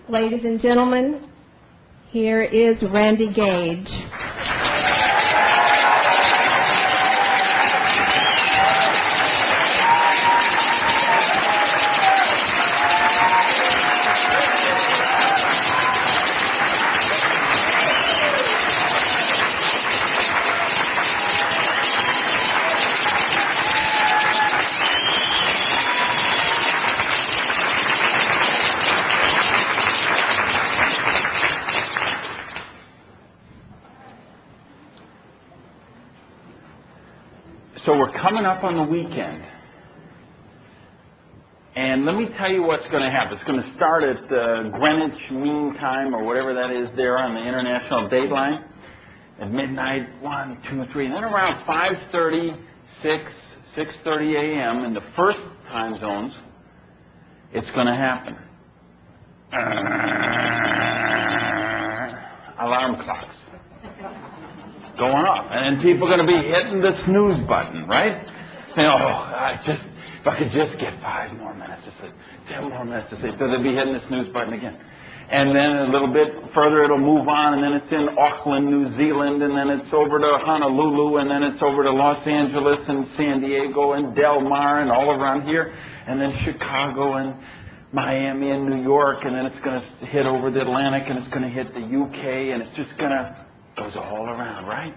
Ladies and gentlemen, here is Randy Gage. So we're coming up on the weekend, and let me tell you what's going to happen. It's going to start at Greenwich Mean Time, or whatever that is there on the International Dateline, at midnight, 1, 2, 3, and then around 5:30, 6:30 a.m. in the first time zones, it's going to happen. Alarm clocks going off, and then people are going to be hitting the snooze button, right? Saying, if I could just get 5 more minutes to sleep, 10 more minutes to sleep. So they'll be hitting the snooze button again. And then a little bit further it'll move on, and then it's in Auckland, New Zealand, and then it's over to Honolulu, and then it's over to Los Angeles and San Diego and Del Mar and all around here, and then Chicago and Miami and New York, and then it's going to hit over the Atlantic, and it's going to hit the UK, and it's just going to goes all around, right?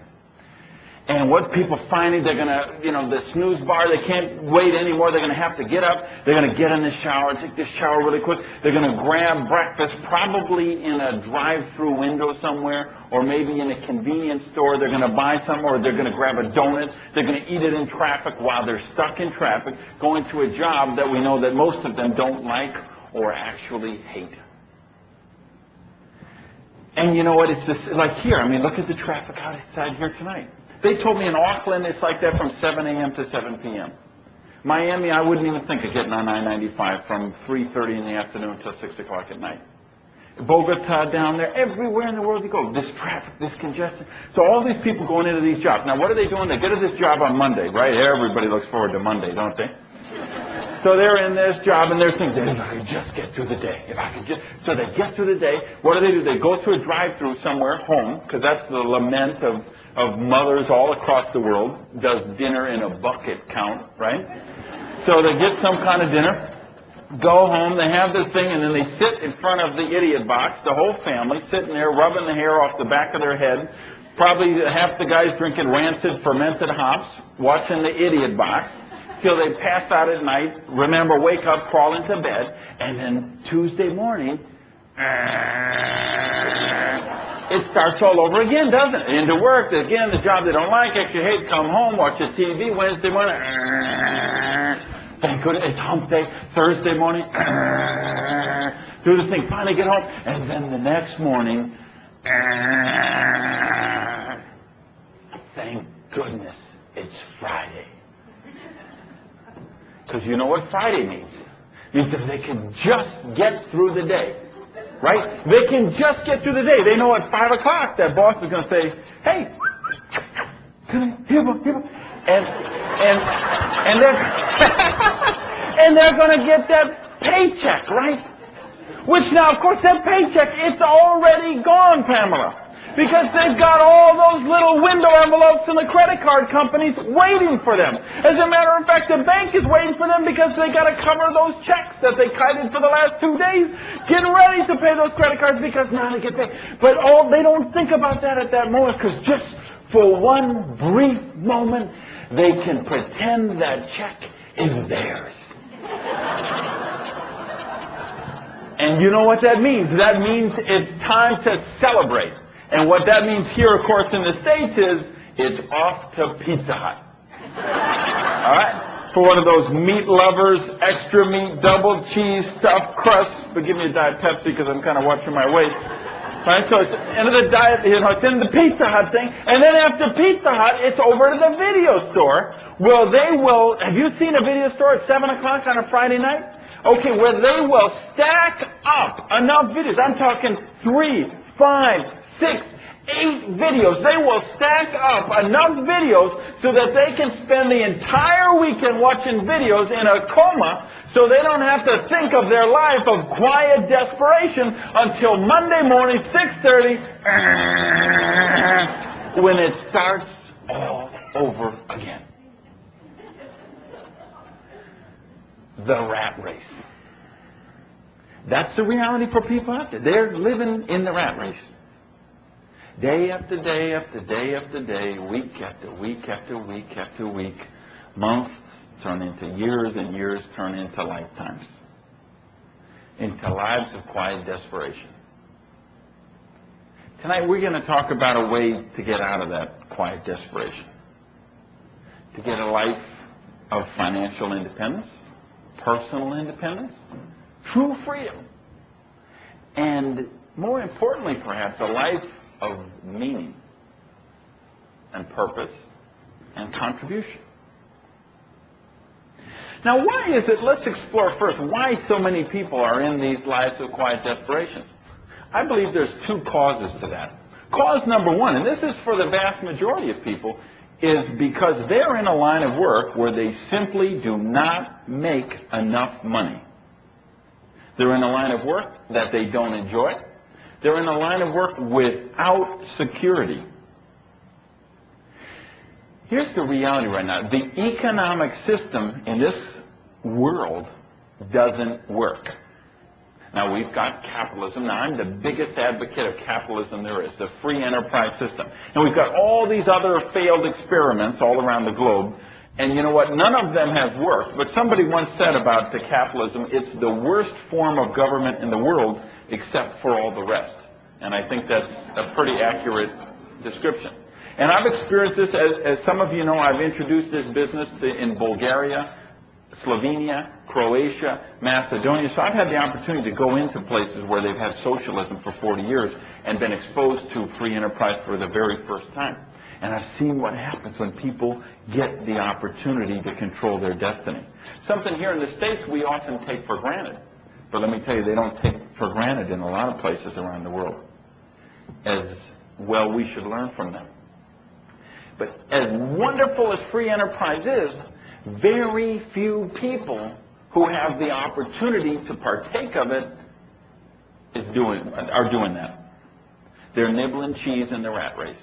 And what people finding, they're going to, the snooze bar, they can't wait anymore. They're going to have to get up. They're going to get in the shower, take this shower really quick. They're going to grab breakfast, probably in a drive-through window somewhere, or maybe in a convenience store. They're going to buy some, or they're going to grab a donut. They're going to eat it in traffic while they're stuck in traffic, going to a job that we know that most of them don't like or actually hate. And you know what, it's just like here, look at the traffic outside here tonight. They told me in Auckland it's like that from 7 a.m. to 7 p.m. Miami, I wouldn't even think of getting on I-95 from 3:30 in the afternoon till 6 o'clock at night. Bogota down there, everywhere in the world you go, this traffic, this congestion. So all these people going into these jobs. Now what are they doing? They get to this job on Monday, right? Everybody looks forward to Monday, don't they? So they're in this job, and they're thinking, if I could just get through the day, if I could just... So they get through the day. What do? They go through a drive-through somewhere home, because that's the lament of mothers all across the world, does dinner in a bucket count, right? So they get some kind of dinner, go home, they have this thing, and then they sit in front of the idiot box, the whole family, sitting there rubbing the hair off the back of their head, probably half the guys drinking rancid fermented hops, watching the idiot box, till they pass out at night, remember, wake up, crawl into bed, and then Tuesday morning, it starts all over again, doesn't it? Into work, again, the job they don't like, extra hate, come home, watch the TV, Wednesday morning, thank goodness, it's hump day, Thursday morning, do the thing, finally get home, and then the next morning, thank goodness, it's Friday. Because you know what Friday means. It means if they can just get through the day, right? They can just get through the day. They know at 5 o'clock that boss is going to say, hey, here, and they're and they're going to get that paycheck, right? Which now, of course, that paycheck, it's already gone, Pamela. Because they've got all those little window envelopes in the credit card companies waiting for them. As a matter of fact, the bank is waiting for them because they got to cover those checks that they kited for the last 2 days, getting ready to pay those credit cards because now they get paid. But they don't think about that at that moment, because just for one brief moment, they can pretend that check is theirs. And you know what that means? That means it's time to celebrate. And what that means here, of course, in the States is it's off to Pizza Hut. All right? For one of those meat lovers, extra meat, double cheese, stuffed crust. But give me a Diet Pepsi because I'm kind of watching my weight. Right? So it's into the diet, it's in the Pizza Hut thing. And then after Pizza Hut, it's over to the video store. Well, have you seen a video store at 7 o'clock on a Friday night? Okay, where they will stack up enough videos. I'm talking 3, 5, 6, 8 videos. They will stack up enough videos so that they can spend the entire weekend watching videos in a coma So they don't have to think of their life of quiet desperation until Monday morning, 6:30, when it starts all over again. The rat race. That's the reality for people out there. They're living in the rat race. Day after day after day after day, week after week after week after week, months turn into years and years turn into lifetimes, into lives of quiet desperation. Tonight we're going to talk about a way to get out of that quiet desperation, to get a life of financial independence, personal independence, true freedom, and more importantly perhaps, a life of meaning and purpose and contribution. Now, why is it, let's explore first, why so many people are in these lives of quiet desperation. I believe there's two causes to that. Cause number one, and this is for the vast majority of people, is because they're in a line of work where they simply do not make enough money. They're in a line of work that they don't enjoy. They're in a line of work without security. Here's the reality right now. The economic system in this world doesn't work. Now, we've got capitalism. Now, I'm the biggest advocate of capitalism there is, the free enterprise system. And we've got all these other failed experiments all around the globe. And you know what? None of them have worked. But somebody once said about the capitalism, it's the worst form of government in the world except for all the rest. And I think that's a pretty accurate description. And I've experienced this, as some of you know, I've introduced this business in Bulgaria, Slovenia, Croatia, Macedonia. So I've had the opportunity to go into places where they've had socialism for 40 years and been exposed to free enterprise for the very first time. And I've seen what happens when people get the opportunity to control their destiny. Something here in the States we often take for granted. But let me tell you, they don't take for granted in a lot of places around the world. As well, we should learn from them. But as wonderful as free enterprise is, very few people who have the opportunity to partake of it are doing that. They're nibbling cheese in the rat race.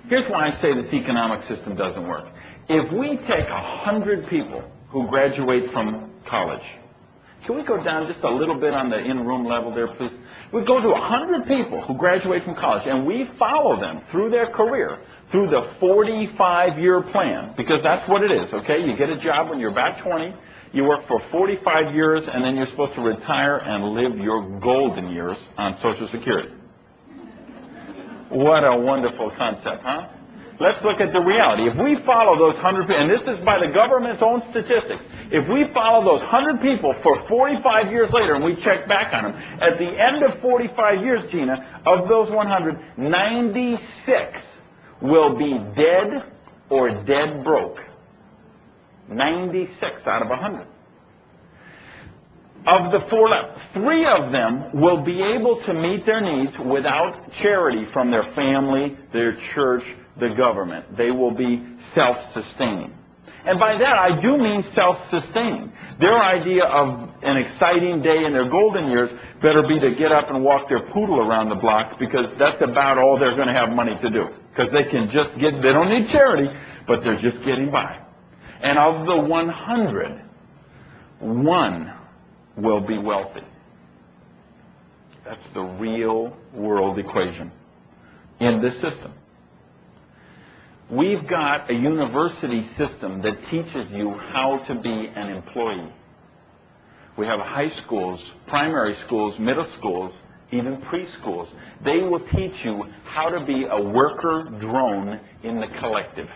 Here's why I say this economic system doesn't work. If we take 100 people who graduate from college, can we go down just a little bit on the in-room level there, please? We go to 100 people who graduate from college, and we follow them through their career, through the 45-year plan, because that's what it is, okay? You get a job when you're about 20, you work for 45 years, and then you're supposed to retire and live your golden years on Social Security. What a wonderful concept, huh? Let's look at the reality. If we follow those 100 people, and this is by the government's own statistics, if we follow those 100 people for 45 years later and we check back on them, at the end of 45 years, Gina, of those 100, 96 will be dead or dead broke. 96 out of 100. Of the 4 left, 3 of them will be able to meet their needs without charity from their family, their church, the government. They will be self-sustaining. And by that, I do mean self-sustaining. Their idea of an exciting day in their golden years better be to get up and walk their poodle around the block, because that's about all they're going to have money to do. Because they can just they don't need charity, but they're just getting by. And of the 100, 1 will be wealthy. That's the real world equation in this system. We've got a university system that teaches you how to be an employee. We have high schools, primary schools, middle schools, even preschools. They will teach you how to be a worker drone in the collective.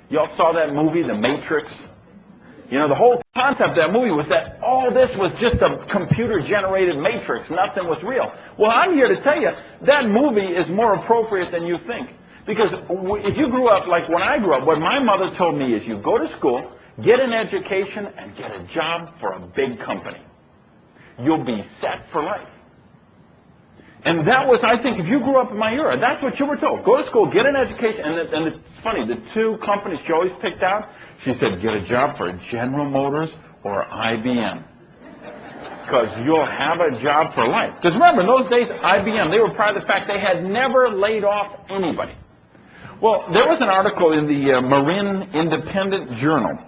Y'all saw that movie, The Matrix? You know, the whole concept of that movie was that all this was just a computer-generated matrix. Nothing was real. Well, I'm here to tell you, that movie is more appropriate than you think. Because if you grew up like when I grew up, what my mother told me is you go to school, get an education, and get a job for a big company. You'll be set for life. And that was, I think, if you grew up in my era, that's what you were told. Go to school, get an education. And it's funny, the 2 companies she always picked out She said, get a job for General Motors or IBM. Because you'll have a job for life. Because remember, in those days, IBM, they were proud of the fact they had never laid off anybody. Well, there was an article in the Marin Independent Journal.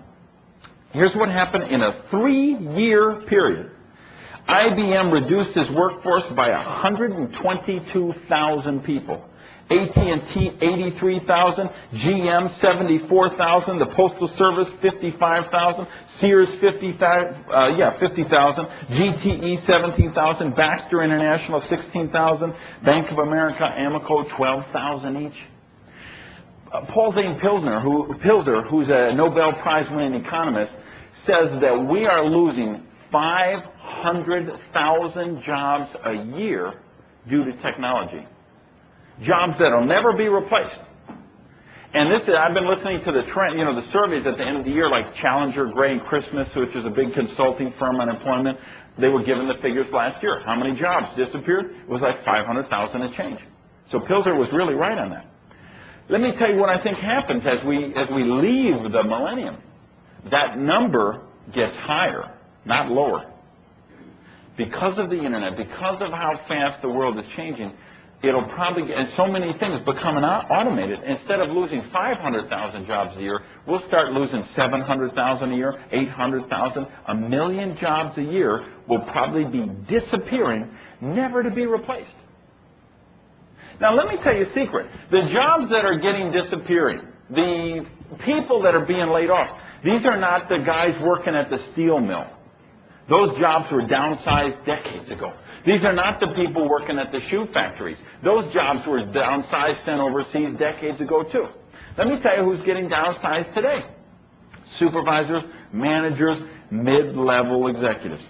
Here's what happened in a 3-year period. IBM reduced its workforce by 122,000 people. AT&T, 83,000. GM, 74,000. The Postal Service, 55,000. Sears, 50,000. GTE, 17,000. Baxter International, 16,000. Bank of America, Amoco, 12,000 each. Paul Zane Pilzer, who's a Nobel Prize-winning economist, says that we are losing 500,000 jobs a year due to technology. Jobs that will never be replaced. And this is, I've been listening to the trend, the surveys at the end of the year, like Challenger, Gray, and Christmas, which is a big consulting firm on employment. They were given the figures last year. How many jobs disappeared? It was like 500,000 and change. So Pilzer was really right on that. Let me tell you what I think happens as we leave the millennium. That number gets higher, not lower. Because of the internet, because of how fast the world is changing, it'll probably, and so many things becoming automated. Instead of losing 500,000 jobs a year, we'll start losing 700,000 a year, 800,000, 1 million jobs a year will probably be disappearing, never to be replaced. Now, let me tell you a secret. The jobs that are disappearing, the people that are being laid off, these are not the guys working at the steel mill. Those jobs were downsized decades ago. These are not the people working at the shoe factories. Those jobs were downsized, sent overseas decades ago, too. Let me tell you who's getting downsized today. Supervisors, managers, mid-level executives.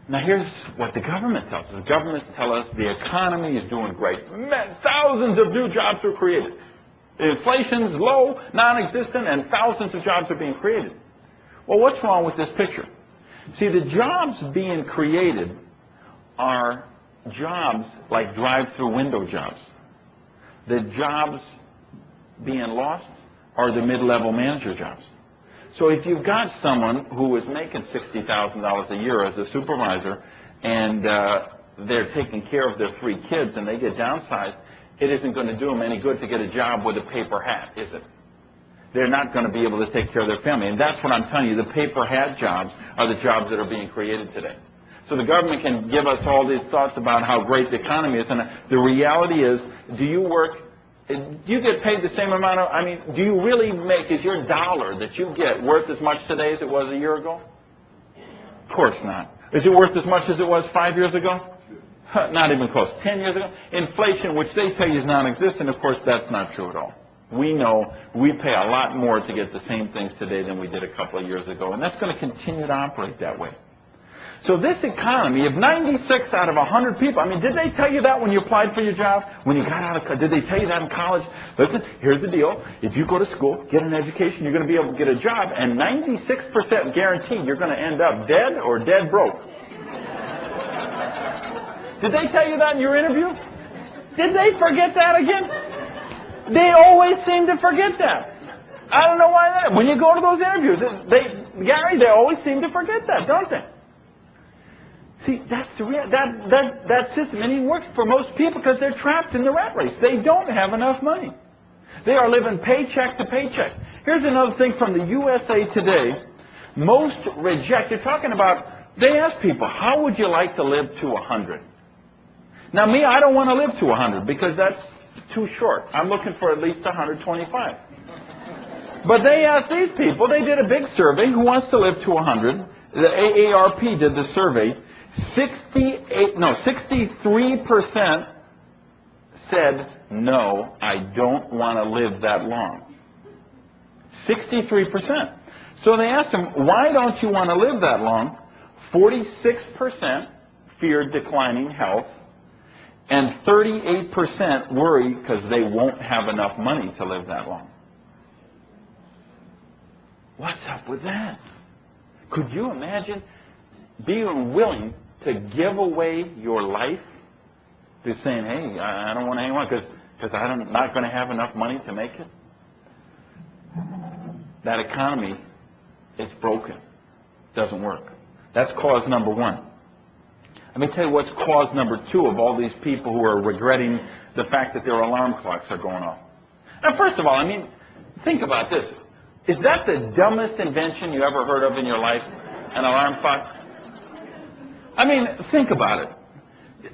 Now, here's what the government tells us. The government tells us the economy is doing great. Thousands of new jobs were created. Inflation's low, non-existent, and thousands of jobs are being created. Well, what's wrong with this picture? See, the jobs being created are jobs like drive-through window jobs. The jobs being lost are the mid-level manager jobs. So if you've got someone who is making $60,000 a year as a supervisor and they're taking care of their 3 kids and they get downsized, it isn't going to do them any good to get a job with a paper hat, is it? They're not going to be able to take care of their family. And that's what I'm telling you. The paper hat jobs are the jobs that are being created today. So the government can give us all these thoughts about how great the economy is. And the reality is, do you get paid the same amount of, do you really make, is your dollar that you get worth as much today as it was a year ago? Of course not. Is it worth as much as it was 5 years ago? Not even close. 10 years ago? Inflation, which they tell you is non-existent, of course, that's not true at all. We know we pay a lot more to get the same things today than we did a couple of years ago, and that's going to continue to operate that way. So this economy, if 96 out of 100 people, did they tell you that when you applied for your job? When you got out of college, did they tell you that in college? Listen, here's the deal. If you go to school, get an education, you're going to be able to get a job, and 96% guaranteed you're going to end up dead or dead broke. Did they tell you that in your interview? Did they forget that again? They always seem to forget that. I don't know why that. When you go to those interviews, Gary, they always seem to forget that, don't they? See, that's the that system, and it works for most people because they're trapped in the rat race. They don't have enough money. They are living paycheck to paycheck. Here's another thing from the USA Today. Most reject. They're talking about. They ask people, how would you like to live to 100? Now, me, I don't want to live to 100 because that's too short. I'm looking for at least 125. But they asked these people, they did a big survey, who wants to live to 100? The AARP did the survey. 63% said, no, I don't want to live that long. 63%. So they asked them, why don't you want to live that long? 46% feared declining health, and 38% worry because they won't have enough money to live that long. What's up with that? Could you imagine being willing to give away your life to saying, hey, I don't want to hang on because I'm not going to have enough money to make it? that economy is broken. Doesn't work. That's cause number one. Let me tell you what's cause number two of all these people who are regretting the fact that their alarm clocks are going off. Now, first of all, I mean, think about this. Is that the dumbest invention you ever heard of in your life? An alarm clock? I mean, think about it.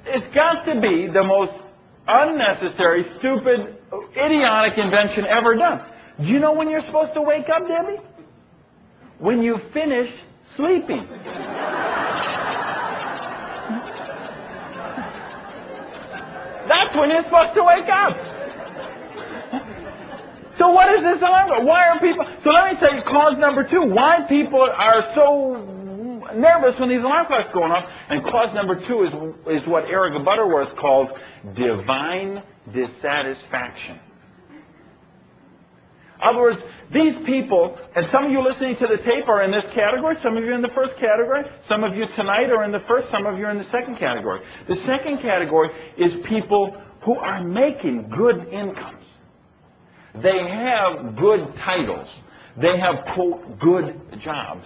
It's got to be the most unnecessary, stupid, idiotic invention ever done. Do you know when you're supposed to wake up, Debbie? When you finish sleeping. That's when you're supposed to wake up. So what is this alarm? Why are people... So let me tell you cause number two. Why people are so nervous when these alarm clocks are going off. And cause number two is what Eric Butterworth calls divine dissatisfaction. In other words, these people, and some of you listening to the tape are in this category, some of you are in the first category, some of you tonight are in the first, some of you are in the second category. The second category is people who are making good incomes. They have good titles. They have, quote, good jobs.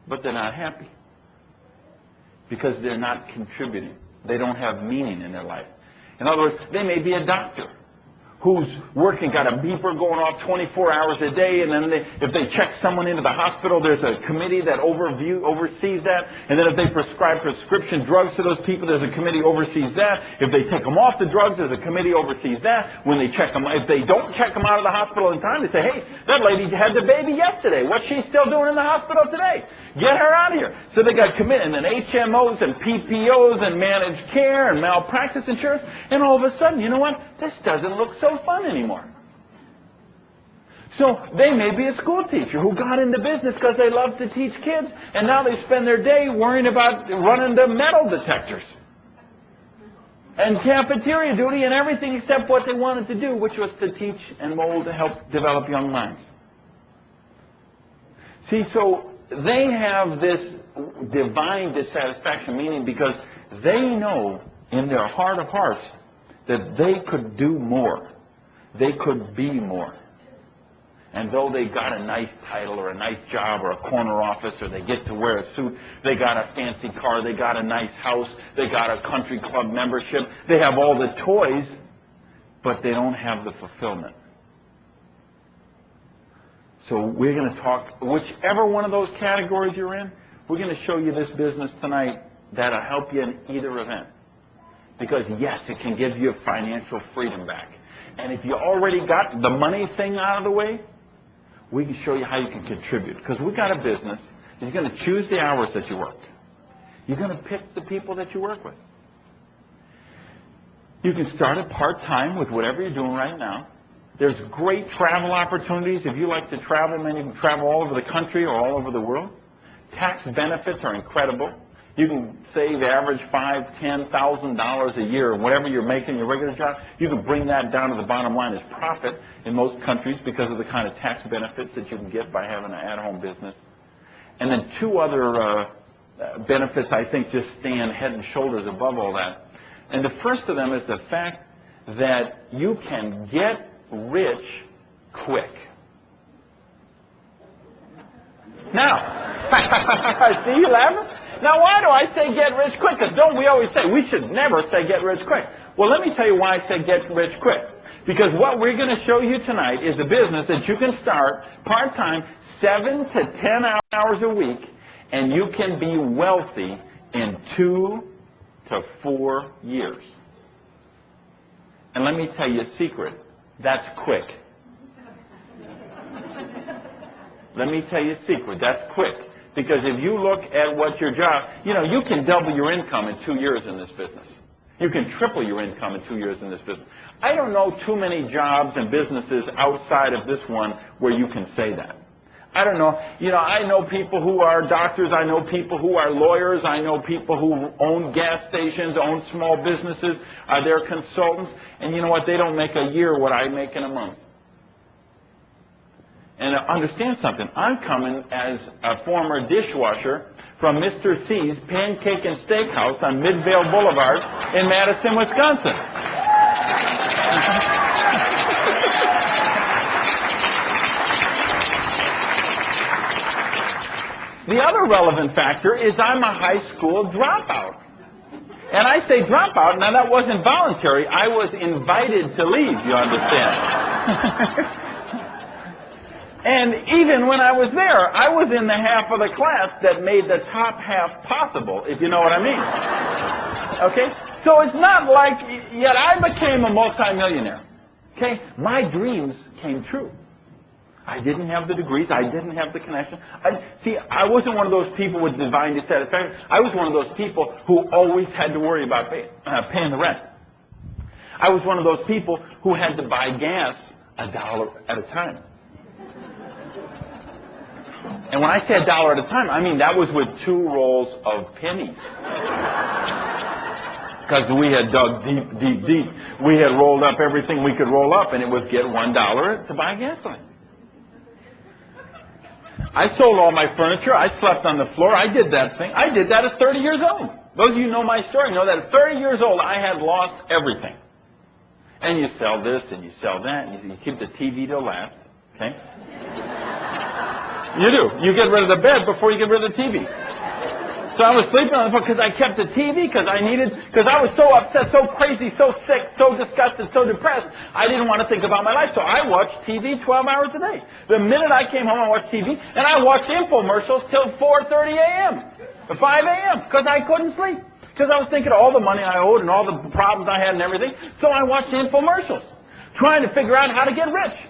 But they're not happy. Because they're not contributing. They don't have meaning in their life. In other words, they may be a doctor who's working, got a beeper going off 24 hours a day, and then if they check someone into the hospital, there's a committee that oversees that, and then if they prescribe prescription drugs to those people, there's a committee oversees that. If they take them off the drugs, there's a committee oversees that. When they check them, if they don't check them out of the hospital in time, they say, hey, that lady had the baby yesterday. What's she still doing in the hospital today? Get her out of here. So they got committed, and then HMOs and PPOs and managed care and malpractice insurance, and all of a sudden, you know what? This doesn't look so fun anymore. So they may be a school teacher who got into business because they love to teach kids, and now they spend their day worrying about running the metal detectors and cafeteria duty and everything except what they wanted to do, which was to teach and mold to help develop young minds. See, so they have this divine dissatisfaction, meaning because they know in their heart of hearts that they could do more. They could be more. And though they got a nice title or a nice job or a corner office or they get to wear a suit, they got a fancy car, they got a nice house, they got a country club membership, they have all the toys, but they don't have the fulfillment. So we're going to talk, whichever one of those categories you're in, we're going to show you this business tonight that'll help you in either event. Because yes, it can give you financial freedom back. And if you already got the money thing out of the way, we can show you how you can contribute. Because we got a business. You're going to choose the hours that you work. You're going to pick the people that you work with. You can start it part-time with whatever you're doing right now. There's great travel opportunities. If you like to travel, man, you can travel all over the country or all over the world. Tax benefits are incredible. You can save average $5,000, $10,000 a year, whatever you're making your regular job. You can bring that down to the bottom line as profit in most countries because of the kind of tax benefits that you can get by having an at-home business. And then two other benefits I think just stand head and shoulders above all that. And the first of them is the fact that you can get rich quick. Now, see you laughing? Now, why do I say get rich quick? Because don't we always say we should never say get rich quick? Well, let me tell you why I say get rich quick. Because what we're going to show you tonight is a business that you can start part-time 7 to 10 hours a week, and you can be wealthy in 2 to 4 years. And let me tell you a secret. That's quick. Let me tell you a secret. That's quick. Because if you look at what your job, you know, you can double your income in 2 years in this business. You can triple your income in 2 years in this business. I don't know too many jobs and businesses outside of this one where you can say that. I don't know. You know, I know people who are doctors. I know people who are lawyers. I know people who own gas stations, own small businesses. They're consultants. And you know what? They don't make a year what I make in a month. And understand something. I'm coming as a former dishwasher from Mr. C's Pancake and Steakhouse on Midvale Boulevard in Madison, Wisconsin. The other relevant factor is I'm a high school dropout. And I say dropout, now that wasn't voluntary. I was invited to leave, you understand? And even when I was there, I was in the half of the class that made the top half possible, if you know what I mean. Okay? So it's not like, yet I became a multimillionaire. Okay? My dreams came true. I didn't have the degrees. I didn't have the connection. I wasn't one of those people with divine dissatisfaction. I was one of those people who always had to worry about paying the rent. I was one of those people who had to buy gas $1 at a time. And when I say $1 at a time, I mean that was with 2 rolls of pennies. Because we had dug deep, deep, deep. We had rolled up everything we could roll up, and it would get $1 to buy gasoline. I sold all my furniture. I slept on the floor. I did that thing. I did that at 30 years old. Those of you who know my story know that at 30 years old, I had lost everything. And you sell this, and you sell that, and you keep the TV till last, okay? You do. You get rid of the bed before you get rid of the TV. So I was sleeping on the floor because I kept the TV, because I was so upset, so crazy, so sick, so disgusted, so depressed, I didn't want to think about my life. So I watched TV 12 hours a day. The minute I came home, I watched TV, and I watched infomercials till 4:30 a.m., 5 a.m., because I couldn't sleep. Because I was thinking of all the money I owed and all the problems I had and everything. So I watched infomercials, trying to figure out how to get rich.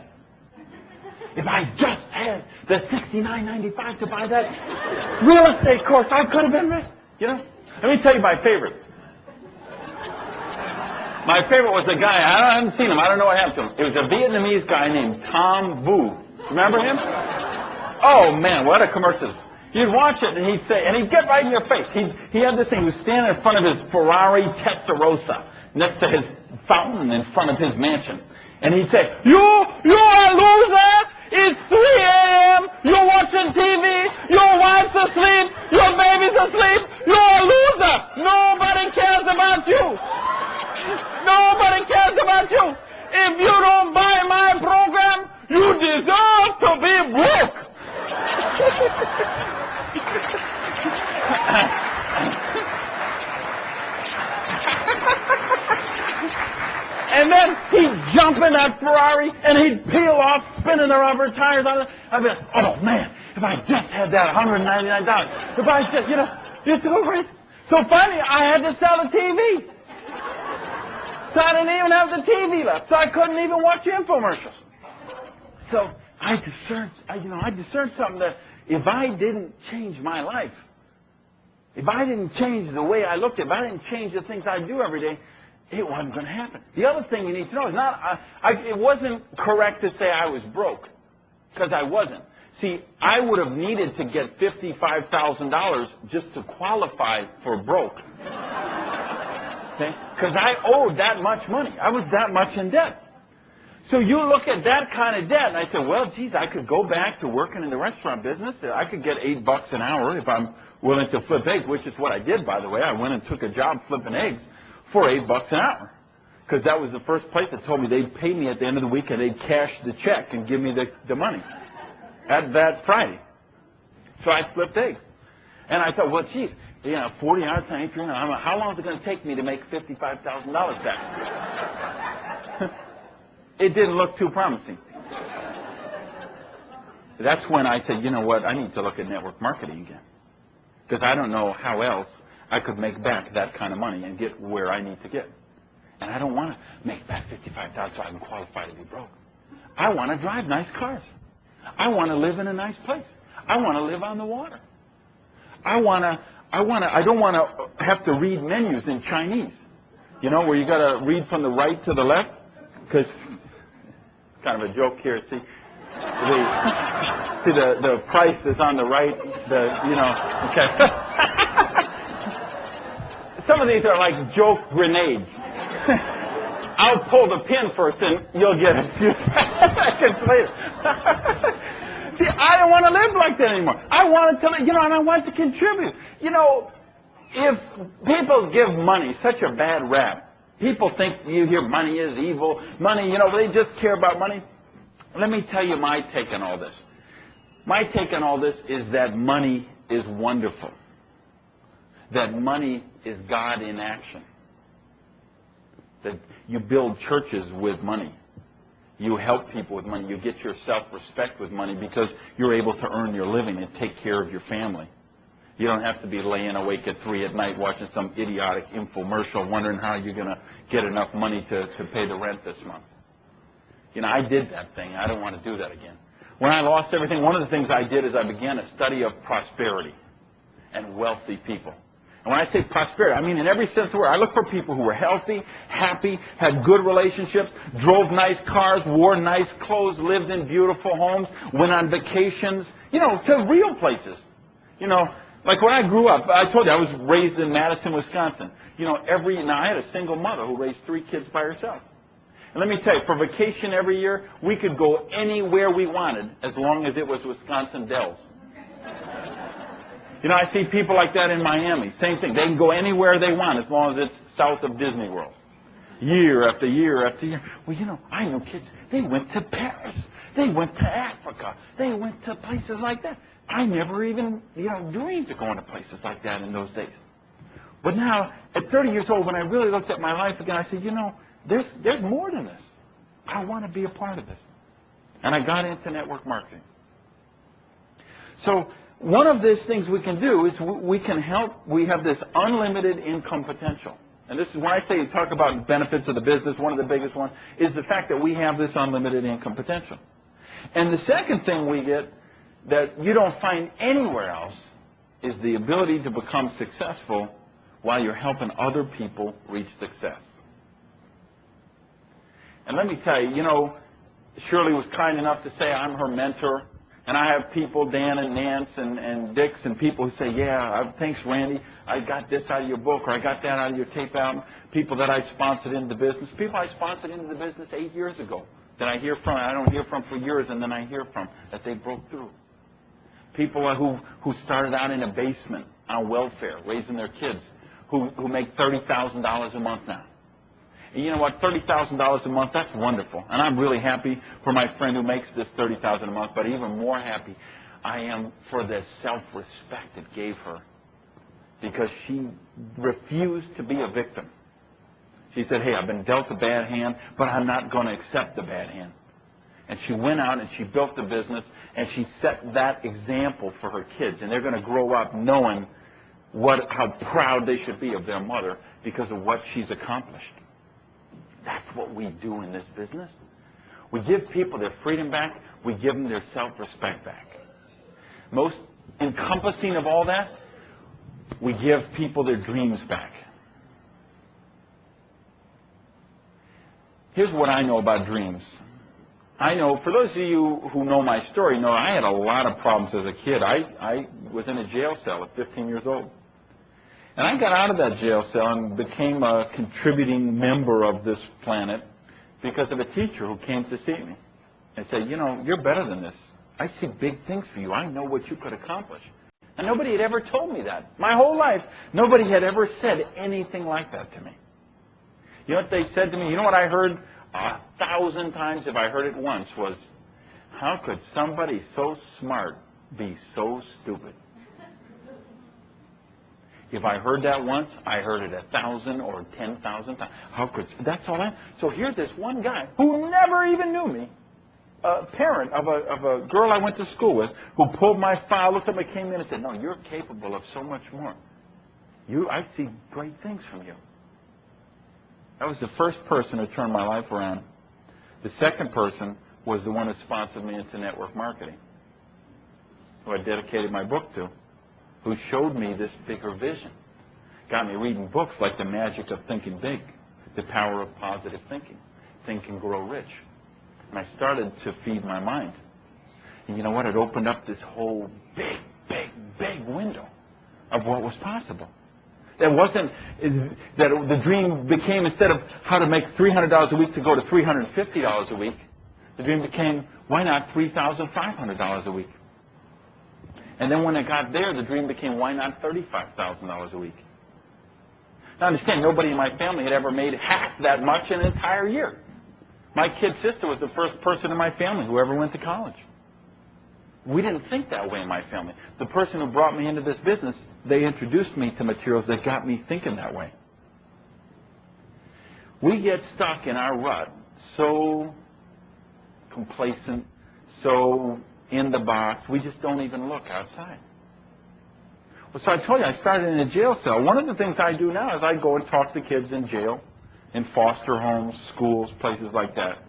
If I just had the $69.95 to buy that real estate course, I could have been rich. You know? Let me tell you my favorite. My favorite was a guy, I haven't seen him, I don't know what happened to him. It was a Vietnamese guy named Tom Vu. Remember him? Oh man, what a commercial. You'd watch it and he'd say, and he'd get right in your face. He had this thing, he was standing in front of his Ferrari Testarossa, next to his fountain in front of his mansion. And he'd say, you are a loser! It's 3 a.m., you're watching TV, your wife's asleep, your baby's asleep, you're a loser! Nobody cares about you! Nobody cares about you! If you don't buy my program, you deserve to be broke! And then he'd jump in that Ferrari and he'd peel off, spinning the rubber tires on it. I'd be like, oh man, if I just had that $199, if I just, it's so great. So finally, I had to sell the TV. So I didn't even have the TV left. So I couldn't even watch infomercials. So I discerned something that if I didn't change my life, if I didn't change the way I looked at it, if I didn't change the things I do every day, it wasn't going to happen. The other thing you need to know is it wasn't correct to say I was broke, because I wasn't. See, I would have needed to get $55,000 just to qualify for broke. Okay? Because I owed that much money. I was that much in debt. So you look at that kind of debt, and I said, well, geez, I could go back to working in the restaurant business. I could get $8 an hour if I'm willing to flip eggs, which is what I did, by the way. I went and took a job flipping eggs for $8 an hour, because that was the first place that told me they'd pay me at the end of the week and they'd cash the check and give me the money at that Friday. So I flipped eggs, and I thought, well, geez, 40 hours times 300. How long is it going to take me to make $55,000 back? It didn't look too promising. That's when I said, you know what, I need to look at network marketing again, because I don't know how else I could make back that kind of money and get where I need to get. And I don't want to make back $55,000 so I can qualify to be broke. I want to drive nice cars. I want to live in a nice place. I want to live on the water. I don't want to have to read menus in Chinese. Where you got to read from the right to the left, because kind of a joke here. See, the price is on the right. Okay. Some of these are like joke grenades. I'll pull the pin first and you'll get a few seconds later. See, I don't want to live like that anymore. I wanted to, and I want to contribute. If people give money such a bad rap, people think you hear money is evil, money, they just care about money. Let me tell you my take on all this. My take on all this is that money is wonderful. That money is God in action. That you build churches with money. You help people with money. You get your self-respect with money because you're able to earn your living and take care of your family. You don't have to be laying awake at 3 at night watching some idiotic infomercial wondering how you're going to get enough money to pay the rent this month. You know, I did that thing. I don't want to do that again. When I lost everything, one of the things I did is I began a study of prosperity and wealthy people. And when I say prosperity, I mean in every sense of the word. I look for people who were healthy, happy, had good relationships, drove nice cars, wore nice clothes, lived in beautiful homes, went on vacations, you know, to real places. You know, like when I grew up, I told you I was raised in Madison, Wisconsin. You know, I had a single mother who raised 3 kids by herself. And let me tell you, for vacation every year, we could go anywhere we wanted as long as it was Wisconsin Dells. You know, I see people like that in Miami. Same thing. They can go anywhere they want as long as it's south of Disney World. Year after year after year. Well, you know, I know kids, they went to Paris. They went to Africa. They went to places like that. I never even, you know, dreamed of going to places like that in those days. But now, at 30 years old, when I really looked at my life again, I said, you know, there's more than this. I want to be a part of this. And I got into network marketing. So, one of these things we can do is we can help. We have this unlimited income potential. And this is when I say talk about benefits of the business, one of the biggest ones is the fact that we have this unlimited income potential. And the second thing we get that you don't find anywhere else is the ability to become successful while you're helping other people reach success. And let me tell you, you know, Shirley was kind enough to say I'm her mentor. And I have people, Dan and Nance and Dix, and people who say, yeah, thanks, Randy. I got this out of your book, or I got that out of your tape album. People that I sponsored into the business. People I sponsored into the business 8 years ago that I hear from. I don't hear from for years, and then I hear from that they broke through. People who started out in a basement on welfare, raising their kids, who make $30,000 a month now. And you know what? $30,000 a month, that's wonderful. And I'm really happy for my friend who makes this $30,000 a month, but even more happy I am for the self-respect it gave her because she refused to be a victim. She said, hey, I've been dealt a bad hand, but I'm not going to accept the bad hand. And she went out and she built the business, and she set that example for her kids. And they're going to grow up knowing how proud they should be of their mother because of what she's accomplished. That's what we do in this business. We give people their freedom back. We give them their self-respect back. Most encompassing of all that, we give people their dreams back. Here's what I know about dreams. I know, for those of you who know my story, know I had a lot of problems as a kid. I was in a jail cell at 15 years old. And I got out of that jail cell and became a contributing member of this planet because of a teacher who came to see me and said, you know, you're better than this. I see big things for you. I know what you could accomplish. And nobody had ever told me that. My whole life, nobody had ever said anything like that to me. You know what they said to me? You know what I heard 1,000 times, if I heard it once, was, how could somebody so smart be so stupid? If I heard that once, I heard it 1,000 or 10,000 times. That's all I... So here's this one guy who never even knew me, a parent of a girl I went to school with, who pulled my file, looked at me, came in and said, no, you're capable of so much more. I see great things from you. That was the first person who turned my life around. The second person was the one who sponsored me into network marketing, who I dedicated my book to, who showed me this bigger vision. Got me reading books like The Magic of Thinking Big, The Power of Positive Thinking, Think and Grow Rich. And I started to feed my mind. And you know what? It opened up this whole big window of what was possible. It wasn't that the dream became, instead of how to make $300 a week to go to $350 a week, the dream became, why not $3,500 a week? And then when it got there, the dream became, why not $35,000 a week? Now understand, nobody in my family had ever made half that much in an entire year. My kid sister was the first person in my family who ever went to college. We didn't think that way in my family. The person who brought me into this business, they introduced me to materials that got me thinking that way. We get stuck in our rut, so complacent, so in the box, we just don't even look outside. Well, so I told you, I started in a jail cell. One of the things I do now is I go and talk to kids in jail, in foster homes, schools, places like that.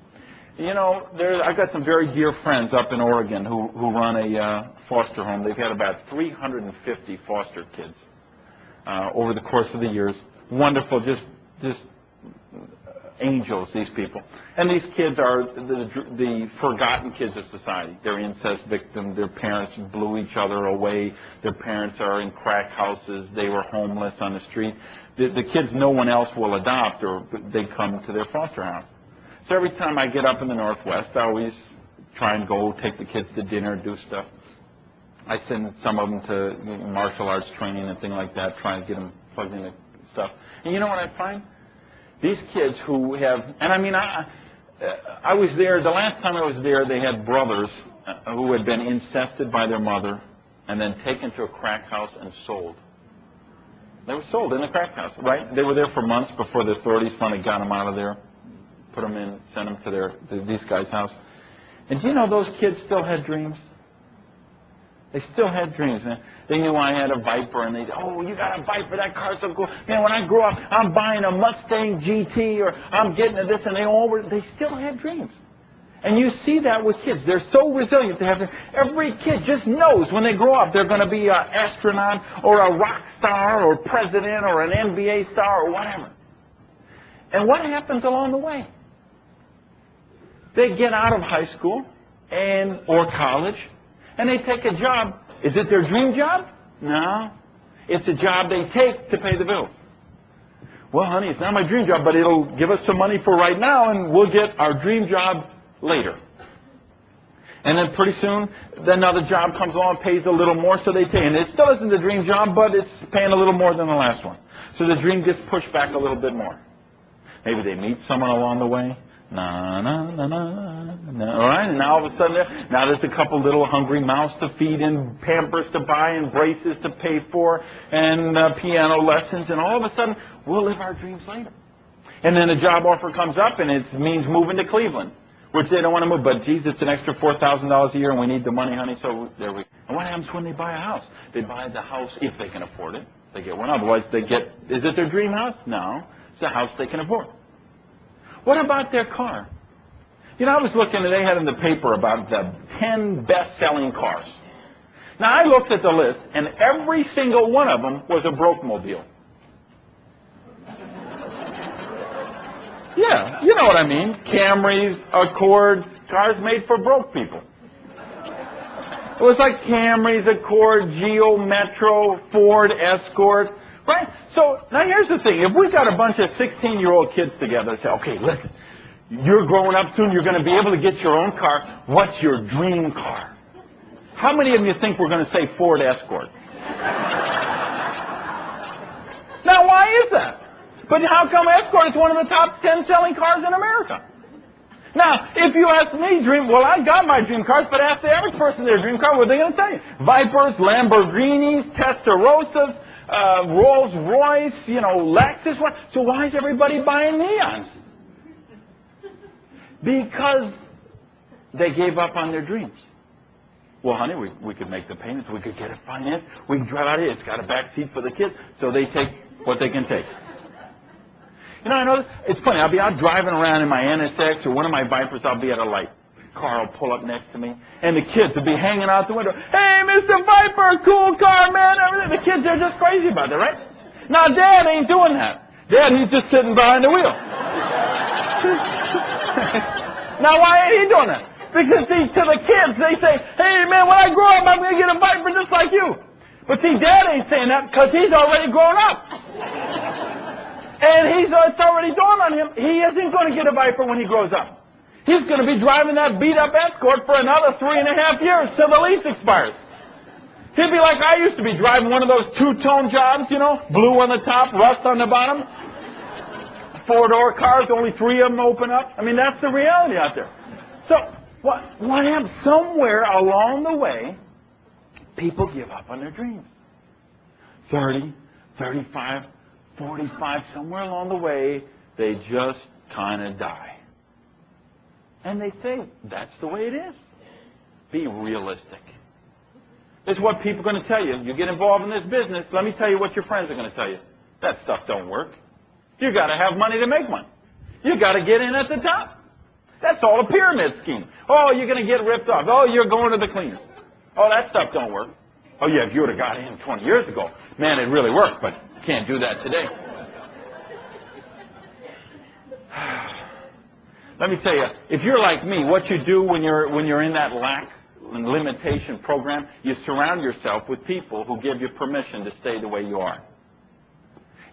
You know, I've got some very dear friends up in Oregon who run a foster home. They've had about 350 foster kids over the course of the years. Wonderful, just angels, these people. And these kids are the forgotten kids of society. They're incest victims. Their parents blew each other away. Their parents are in crack houses. They were homeless on the street. The kids no one else will adopt, or they come to their foster house. So every time I get up in the Northwest, I always try and go take the kids to dinner, do stuff. I send some of them to martial arts training and things like that, trying to get them plugged into stuff. And you know what I find? These kids who have, and I mean, I was there, the last time I was there, they had brothers who had been incested by their mother and then taken to a crack house and sold. They were sold in the crack house, right? They were there for months before the authorities finally got them out of there, put them in, sent them to these guys' house. And do you know those kids still had dreams? They still had dreams, man. They knew I had a Viper, and they said, oh, you got a Viper, that car's so cool. Man, when I grow up, I'm buying a Mustang GT, or I'm getting a this, and they still had dreams. And you see that with kids. They're so resilient. Every kid just knows when they grow up they're going to be an astronaut, or a rock star, or president, or an NBA star, or whatever. And what happens along the way? They get out of high school or college, and they take a job. Is it their dream job? No. It's a job they take to pay the bills. Well, honey, it's not my dream job, but it'll give us some money for right now, and we'll get our dream job later. And then pretty soon, another job comes along, pays a little more, so they take it. And it still isn't the dream job, but it's paying a little more than the last one. So the dream gets pushed back a little bit more. Maybe they meet someone along the way. All right, and now all of a sudden, now there's a couple little hungry mouths to feed, and Pampers to buy, and braces to pay for, and piano lessons, and all of a sudden, we'll live our dreams later. And then a job offer comes up, and it means moving to Cleveland, which they don't want to move, but geez, it's an extra $4,000 a year, and we need the money, honey, so there we go. And what happens when they buy a house? They buy the house if they can afford it. They get one, otherwise they get, is it their dream house? No, it's a house they can afford. What about their car? You know, I was looking, and they had in the paper about the 10 best-selling cars. Now, I looked at the list, and every single one of them was a broke-mobile. Yeah, you know what I mean. Camrys, Accords, cars made for broke people. It was like Camrys, Accord, Geo, Metro, Ford, Escort. Right? So, now here's the thing. If we got a bunch of 16-year-old kids together and say, okay, listen, you're growing up soon, you're going to be able to get your own car. What's your dream car? How many of you think we're going to say Ford Escort? Now, why is that? But how come Escort is one of the top 10 selling cars in America? Now, if you ask me, well, I got my dream cars, but ask the average person their dream car, what are they going to tell you? Vipers, Lamborghinis, Testarossas, Rolls Royce, Lexus. So why is everybody buying neons? Because they gave up on their dreams. Well, honey, we could make the payments. We could get it financed. We can drive out here. It's got a back seat for the kids. So they take what they can take. I know it's funny. I'll be out driving around in my NSX or one of my Vipers. I'll be at a light. Car will pull up next to me, and the kids will be hanging out the window. Hey, Mr. Viper, cool car, man, everything. The kids are just crazy about that, right? Now, Dad ain't doing that. Dad, he's just sitting behind the wheel. Now, why ain't he doing that? Because, see, to the kids, they say, hey, man, when I grow up, I'm going to get a Viper just like you. But, see, Dad ain't saying that because he's already grown up. And it's already dawned on him, he isn't going to get a Viper when he grows up. He's going to be driving that beat-up Escort for another 3.5 years till the lease expires. He'd be like I used to be, driving one of those two-tone jobs, blue on the top, rust on the bottom. 4-door cars, only 3 of them open up. I mean, that's the reality out there. So, What happened? Somewhere along the way, people give up on their dreams. 30, 35, 45, somewhere along the way, they just kind of die. And they think that's the way it is. Be realistic. This is what people are going to tell you. You get involved in this business, let me tell you what your friends are going to tell you. That stuff don't work. You got to have money to make money. You got to get in at the top. That's all a pyramid scheme. Oh, you're going to get ripped off. Oh, you're going to the cleaners. Oh, that stuff don't work. Oh, yeah, if you would have got in 20 years ago, man, it really worked, but can't do that today. Let me tell you, if you're like me, what you do when you're in that lack and limitation program, you surround yourself with people who give you permission to stay the way you are.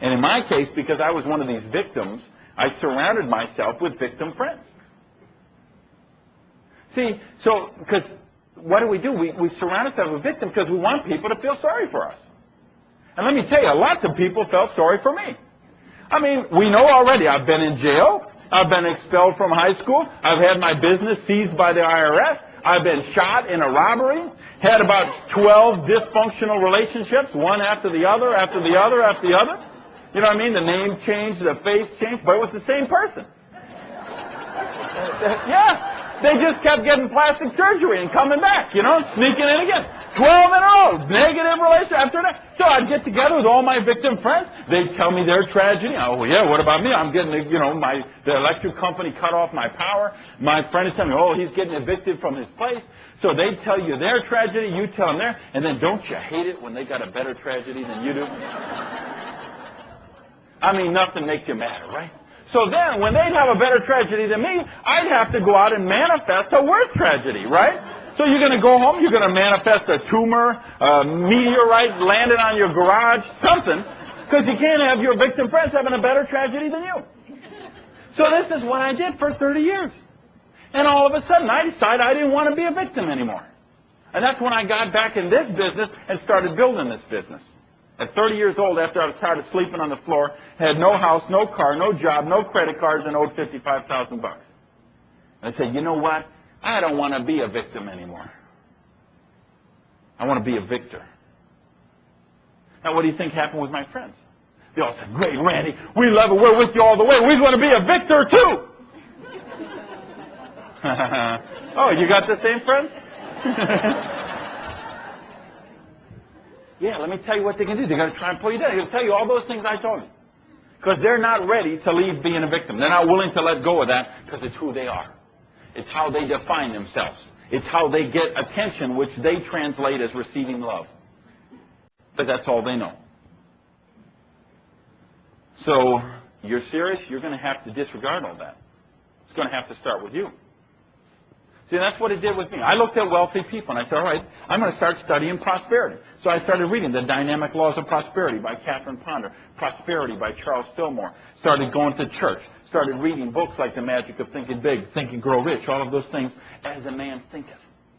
And in my case, because I was one of these victims, I surrounded myself with victim friends. See, so, because what do? We surround ourselves with victims because we want people to feel sorry for us. And let me tell you, lots of people felt sorry for me. I mean, we know already, I've been in jail. I've been expelled from high school. I've had my business seized by the IRS. I've been shot in a robbery. Had about 12 dysfunctional relationships, one after the other, after the other, after the other. You know what I mean? The name changed, the face changed, but it was the same person. Yeah. They just kept getting plastic surgery and coming back, you know, sneaking in again. 12 in a row, negative relationship after that. So I'd get together with all my victim friends. They'd tell me their tragedy. Oh, well, yeah, what about me? I'm getting, the electric company cut off my power. My friend is telling me, oh, he's getting evicted from his place. So they'd tell you their tragedy, you tell them theirs. And then don't you hate it when they got a better tragedy than you do? I mean, nothing makes you madder, right? So then, when they'd have a better tragedy than me, I'd have to go out and manifest a worse tragedy, right? So you're going to go home, you're going to manifest a tumor, a meteorite landing on your garage, something, because you can't have your victim friends having a better tragedy than you. So this is what I did for 30 years. And all of a sudden, I decided I didn't want to be a victim anymore. And that's when I got back in this business and started building this business. At 30 years old, after I was tired of sleeping on the floor, had no house, no car, no job, no credit cards, and owed $55,000. I said, you know what? I don't want to be a victim anymore. I want to be a victor. Now, what do you think happened with my friends? They all said, great, Randy, we love it, we're with you all the way, we want to be a victor too. Oh, you got the same friends? Yeah, let me tell you what they can do. They're going to try and pull you down. They're going to tell you all those things I told you. Because they're not ready to leave being a victim. They're not willing to let go of that because it's who they are. It's how they define themselves. It's how they get attention, which they translate as receiving love. But that's all they know. So, you're serious? You're going to have to disregard all that. It's going to have to start with you. See, that's what it did with me. I looked at wealthy people, and I said, all right, I'm going to start studying prosperity. So I started reading The Dynamic Laws of Prosperity by Catherine Ponder, Prosperity by Charles Fillmore, started going to church, started reading books like The Magic of Thinking Big, Think and Grow Rich, all of those things, As a Man Thinketh.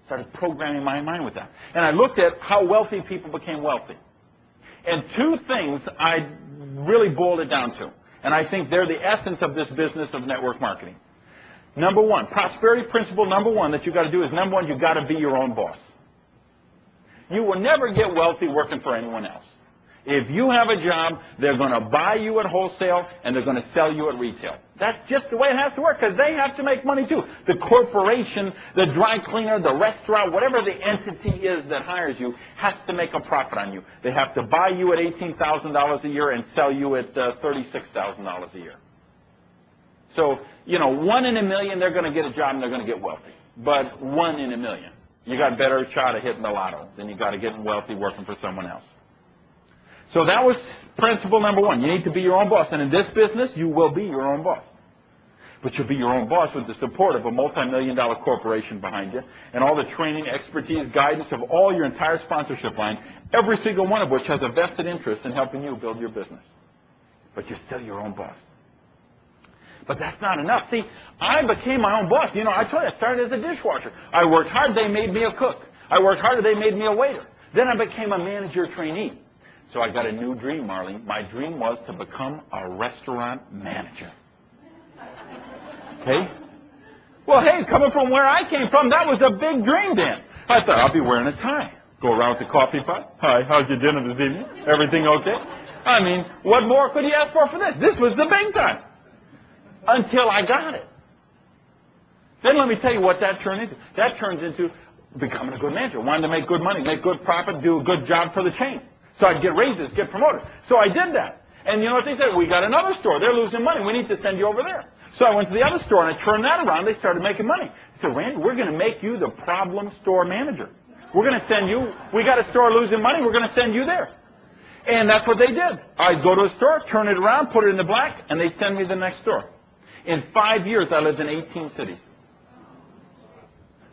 Started programming my mind with that. And I looked at how wealthy people became wealthy. And two things I really boiled it down to, and I think they're the essence of this business of network marketing. Number one, prosperity principle number one that you've got to do is, number one, you've got to be your own boss. You will never get wealthy working for anyone else. If you have a job, they're going to buy you at wholesale and they're going to sell you at retail. That's just the way it has to work because they have to make money too. The corporation, the dry cleaner, the restaurant, whatever the entity is that hires you has to make a profit on you. They have to buy you at $18,000 a year and sell you at $36,000 a year. So, 1 in a million, they're going to get a job and they're going to get wealthy. But 1 in a million, you got a better shot of hitting the lotto than you got of getting wealthy working for someone else. So that was principle number one. You need to be your own boss. And in this business, you will be your own boss. But you'll be your own boss with the support of a multi-million-dollar corporation behind you and all the training, expertise, guidance of all your entire sponsorship line, every single one of which has a vested interest in helping you build your business. But you're still your own boss. But that's not enough. See, I became my own boss. I told you, I started as a dishwasher. I worked hard, they made me a cook. I worked harder, they made me a waiter. Then I became a manager trainee. So I got a new dream, Marlene. My dream was to become a restaurant manager. Okay? Well, hey, coming from where I came from, that was a big dream, Dan. I thought, I'll be wearing a tie. Go around with the coffee pot. Hi, how's your dinner this evening? Everything okay? I mean, what more could you ask for this? This was the big time. Until I got it. Then let me tell you what that turned into. That turns into becoming a good manager, wanting to make good money, make good profit, do a good job for the chain. So I'd get raises, get promoted. So I did that. And you know what they said? We got another store. They're losing money. We need to send you over there. So I went to the other store and I turned that around. They started making money. I said, Randy, we're going to make you the problem store manager. We're going to send you, we got a store losing money, we're going to send you there. And that's what they did. I'd go to a store, turn it around, put it in the black, and they'd send me the next store. In 5 years, I lived in 18 cities.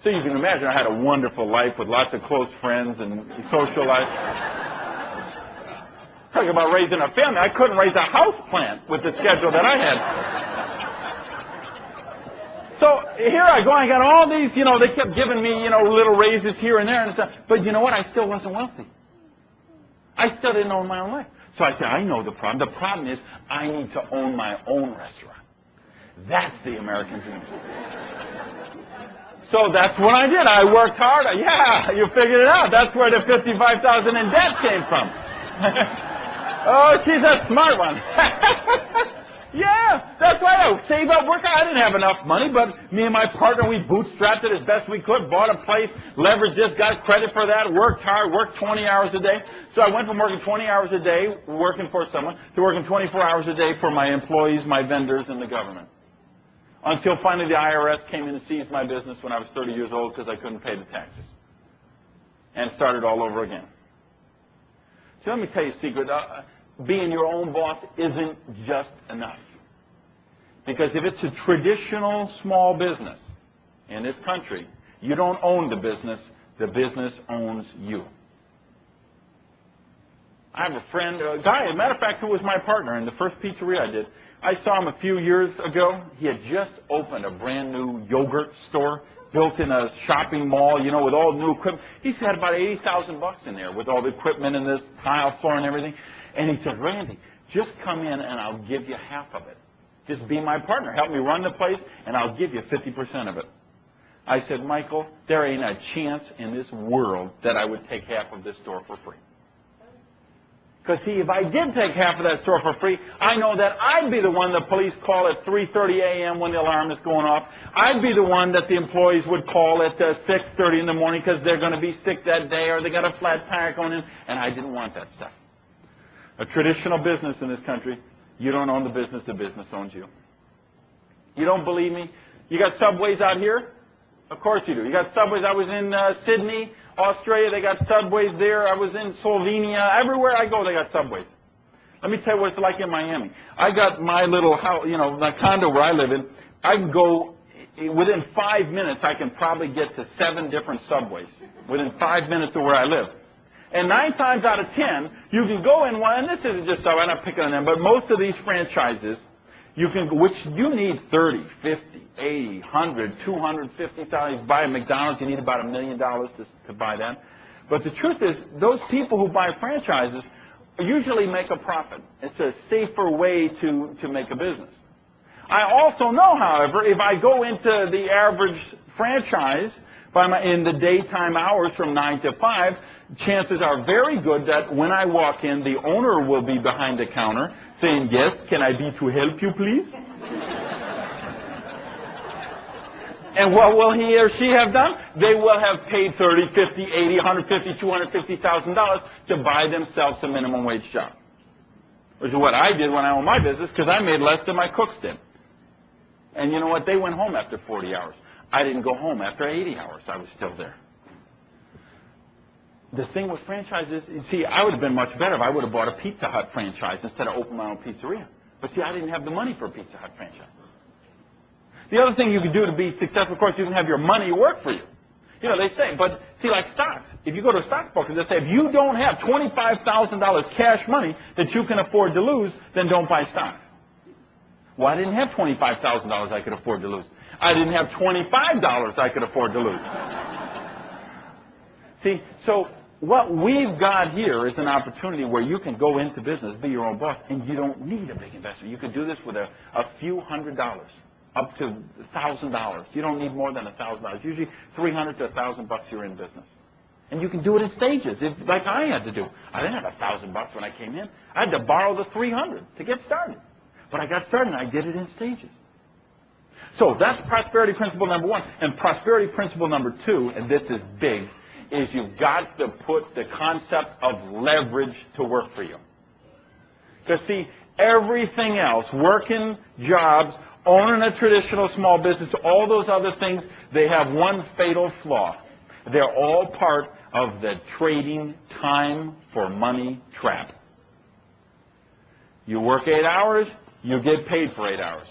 So you can imagine I had a wonderful life with lots of close friends and social life. Talking about raising a family, I couldn't raise a house plant with the schedule that I had. So here I go, I got all these, they kept giving me, little raises here and there and stuff. But you know what? I still wasn't wealthy. I still didn't own my own life. So I said, I know the problem. The problem is I need to own my own restaurant. That's the American dream. So that's what I did. I worked hard. Yeah, you figured it out. That's where the $55,000 in debt came from. Oh, she's a smart one. Yeah, that's right. I saved up, work. I didn't have enough money, but me and my partner, we bootstrapped it as best we could, bought a place, leveraged this, got credit for that, worked hard, worked 20 hours a day. So I went from working 20 hours a day, working for someone, to working 24 hours a day for my employees, my vendors, and the government. Until finally the IRS came in and seized my business when I was 30 years old because I couldn't pay the taxes. And started all over again. So let me tell you a secret. Being your own boss isn't just enough. Because if it's a traditional small business in this country, you don't own the business owns you. I have a friend, a guy, as a matter of fact, who was my partner in the first pizzeria I did. I saw him a few years ago. He had just opened a brand new yogurt store built in a shopping mall, with all new equipment. He had about $80,000 in there with all the equipment and this tile floor and everything. And he said, Randy, just come in and I'll give you half of it. Just be my partner. Help me run the place and I'll give you 50% of it. I said, Michael, there ain't a chance in this world that I would take half of this store for free. Because, see, if I did take half of that store for free, I know that I'd be the one the police call at 3:30 a.m. when the alarm is going off. I'd be the one that the employees would call at 6:30 in the morning because they're going to be sick that day or they got a flat tire going in, and I didn't want that stuff. A traditional business in this country, you don't own the business owns you. You don't believe me? You got subways out here? Of course you do. You got subways. I was in Sydney, Australia. They got subways there. I was in Slovenia. Everywhere I go, they got subways. Let me tell you what it's like in Miami. I got my little house, my condo where I live in. I can go, within 5 minutes, I can probably get to 7 different subways within 5 minutes of where I live. And 9 times out of 10, you can go in one, and this isn't just so, I'm not picking on them, but most of these franchises, which you need 30, 50, 80, 100, 250,000. Buy a McDonald's, you need about $1 million to buy that. But the truth is, those people who buy franchises usually make a profit. It's a safer way to make a business. I also know, however, if I go into the average franchise in the daytime hours from 9 to 5, chances are very good that when I walk in, the owner will be behind the counter saying, yes, can I be to help you, please? And what will he or she have done? They will have paid $30, $50, $80, $150, $250,000 to buy themselves a minimum wage job. Which is what I did when I owned my business, because I made less than my cooks did. And you know what? They went home after 40 hours. I didn't go home after 80 hours. I was still there. The thing with franchises, see, I would have been much better if I would have bought a Pizza Hut franchise instead of opening my own pizzeria. But see, I didn't have the money for a Pizza Hut franchise. The other thing you can do to be successful, of course, you can have your money work for you. They say, but see, like stocks, if you go to a stockbroker, they say, if you don't have $25,000 cash money that you can afford to lose, then don't buy stocks. Well, I didn't have $25,000 I could afford to lose. I didn't have $25 I could afford to lose. See, so what we've got here is an opportunity where you can go into business, be your own boss, and you don't need a big investment. You can do this with a few $100 up to $1,000. You don't need more than $1,000. Usually $300 to $1,000 you're in business. And you can do it in stages, like I had to do. I didn't have $1,000 when I came in. I had to borrow the $300 to get started. But I got started and I did it in stages. So that's prosperity principle number one. And prosperity principle number two, and this is big, is you've got to put the concept of leverage to work for you. Because see, everything else, working jobs, owning a traditional small business, all those other things, they have one fatal flaw. They're all part of the trading time for money trap. You work 8 hours, you get paid for 8 hours.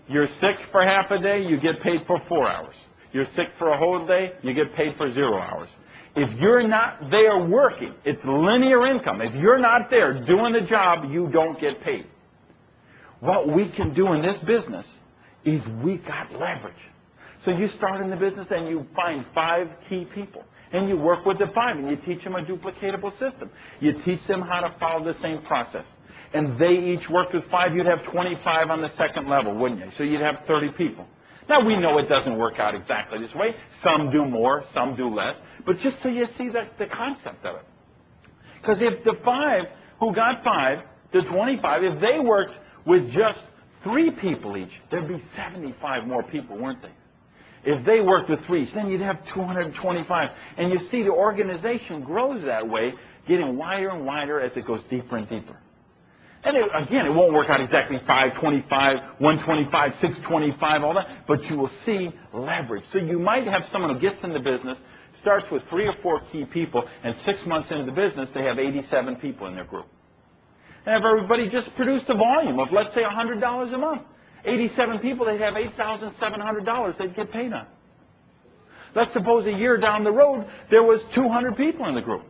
You're sick for half a day, you get paid for 4 hours. You're sick for a whole day, you get paid for 0 hours. If you're not there working, it's linear income. If you're not there doing the job, you don't get paid. What we can do in this business is we got leverage. So you start in the business and you find 5 key people. And you work with the 5 and you teach them a duplicatable system. You teach them how to follow the same process. And they each worked with 5, you'd have 25 on the second level, wouldn't you? So you'd have 30 people. Now we know it doesn't work out exactly this way. Some do more, some do less. But just so you see the concept of it. Because if the 5 who got 5, the 25, if they worked with just 3 people each, there'd be 75 more people, weren't they? If they worked with 3 each, then you'd have 225. And you see the organization grows that way, getting wider and wider as it goes deeper and deeper. And again, it won't work out exactly 525, 125, 625, all that, but you will see leverage. So you might have someone who gets in the business, starts with 3 or 4 key people, and 6 months into the business, they have 87 people in their group. And if everybody just produced a volume of, let's say, $100 a month, 87 people, they'd have $8,700 they'd get paid on. Let's suppose a year down the road, there was 200 people in the group.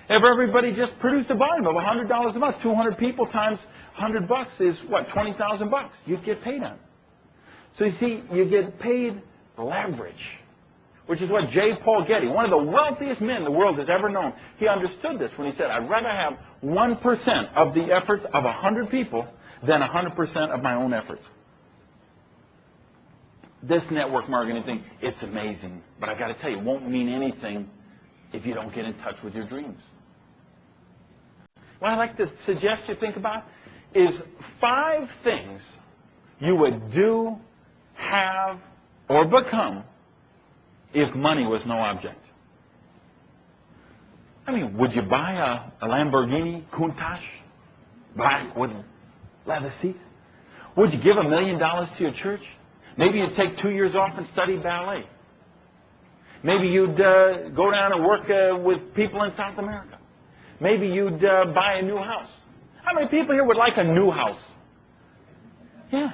If everybody just produced a volume of $100 a month, 200 people times $100 is what, $20,000 you'd get paid on. So you see, you get paid leverage, which is what J. Paul Getty, one of the wealthiest men the world has ever known, he understood this when he said, I'd rather have 1% of the efforts of 100 people than 100% of my own efforts. This network marketing thing, it's amazing, but I got to tell you, it won't mean anything if you don't get in touch with your dreams. What I'd like to suggest you think about is 5 things you would do, have, or become if money was no object. I mean, would you buy a Lamborghini Countach, black with leather seats? Would you give $1 million to your church? Maybe you'd take 2 years off and study ballet. Maybe you'd go down and work with people in South America. Maybe you'd buy a new house. How many people here would like a new house? Yeah.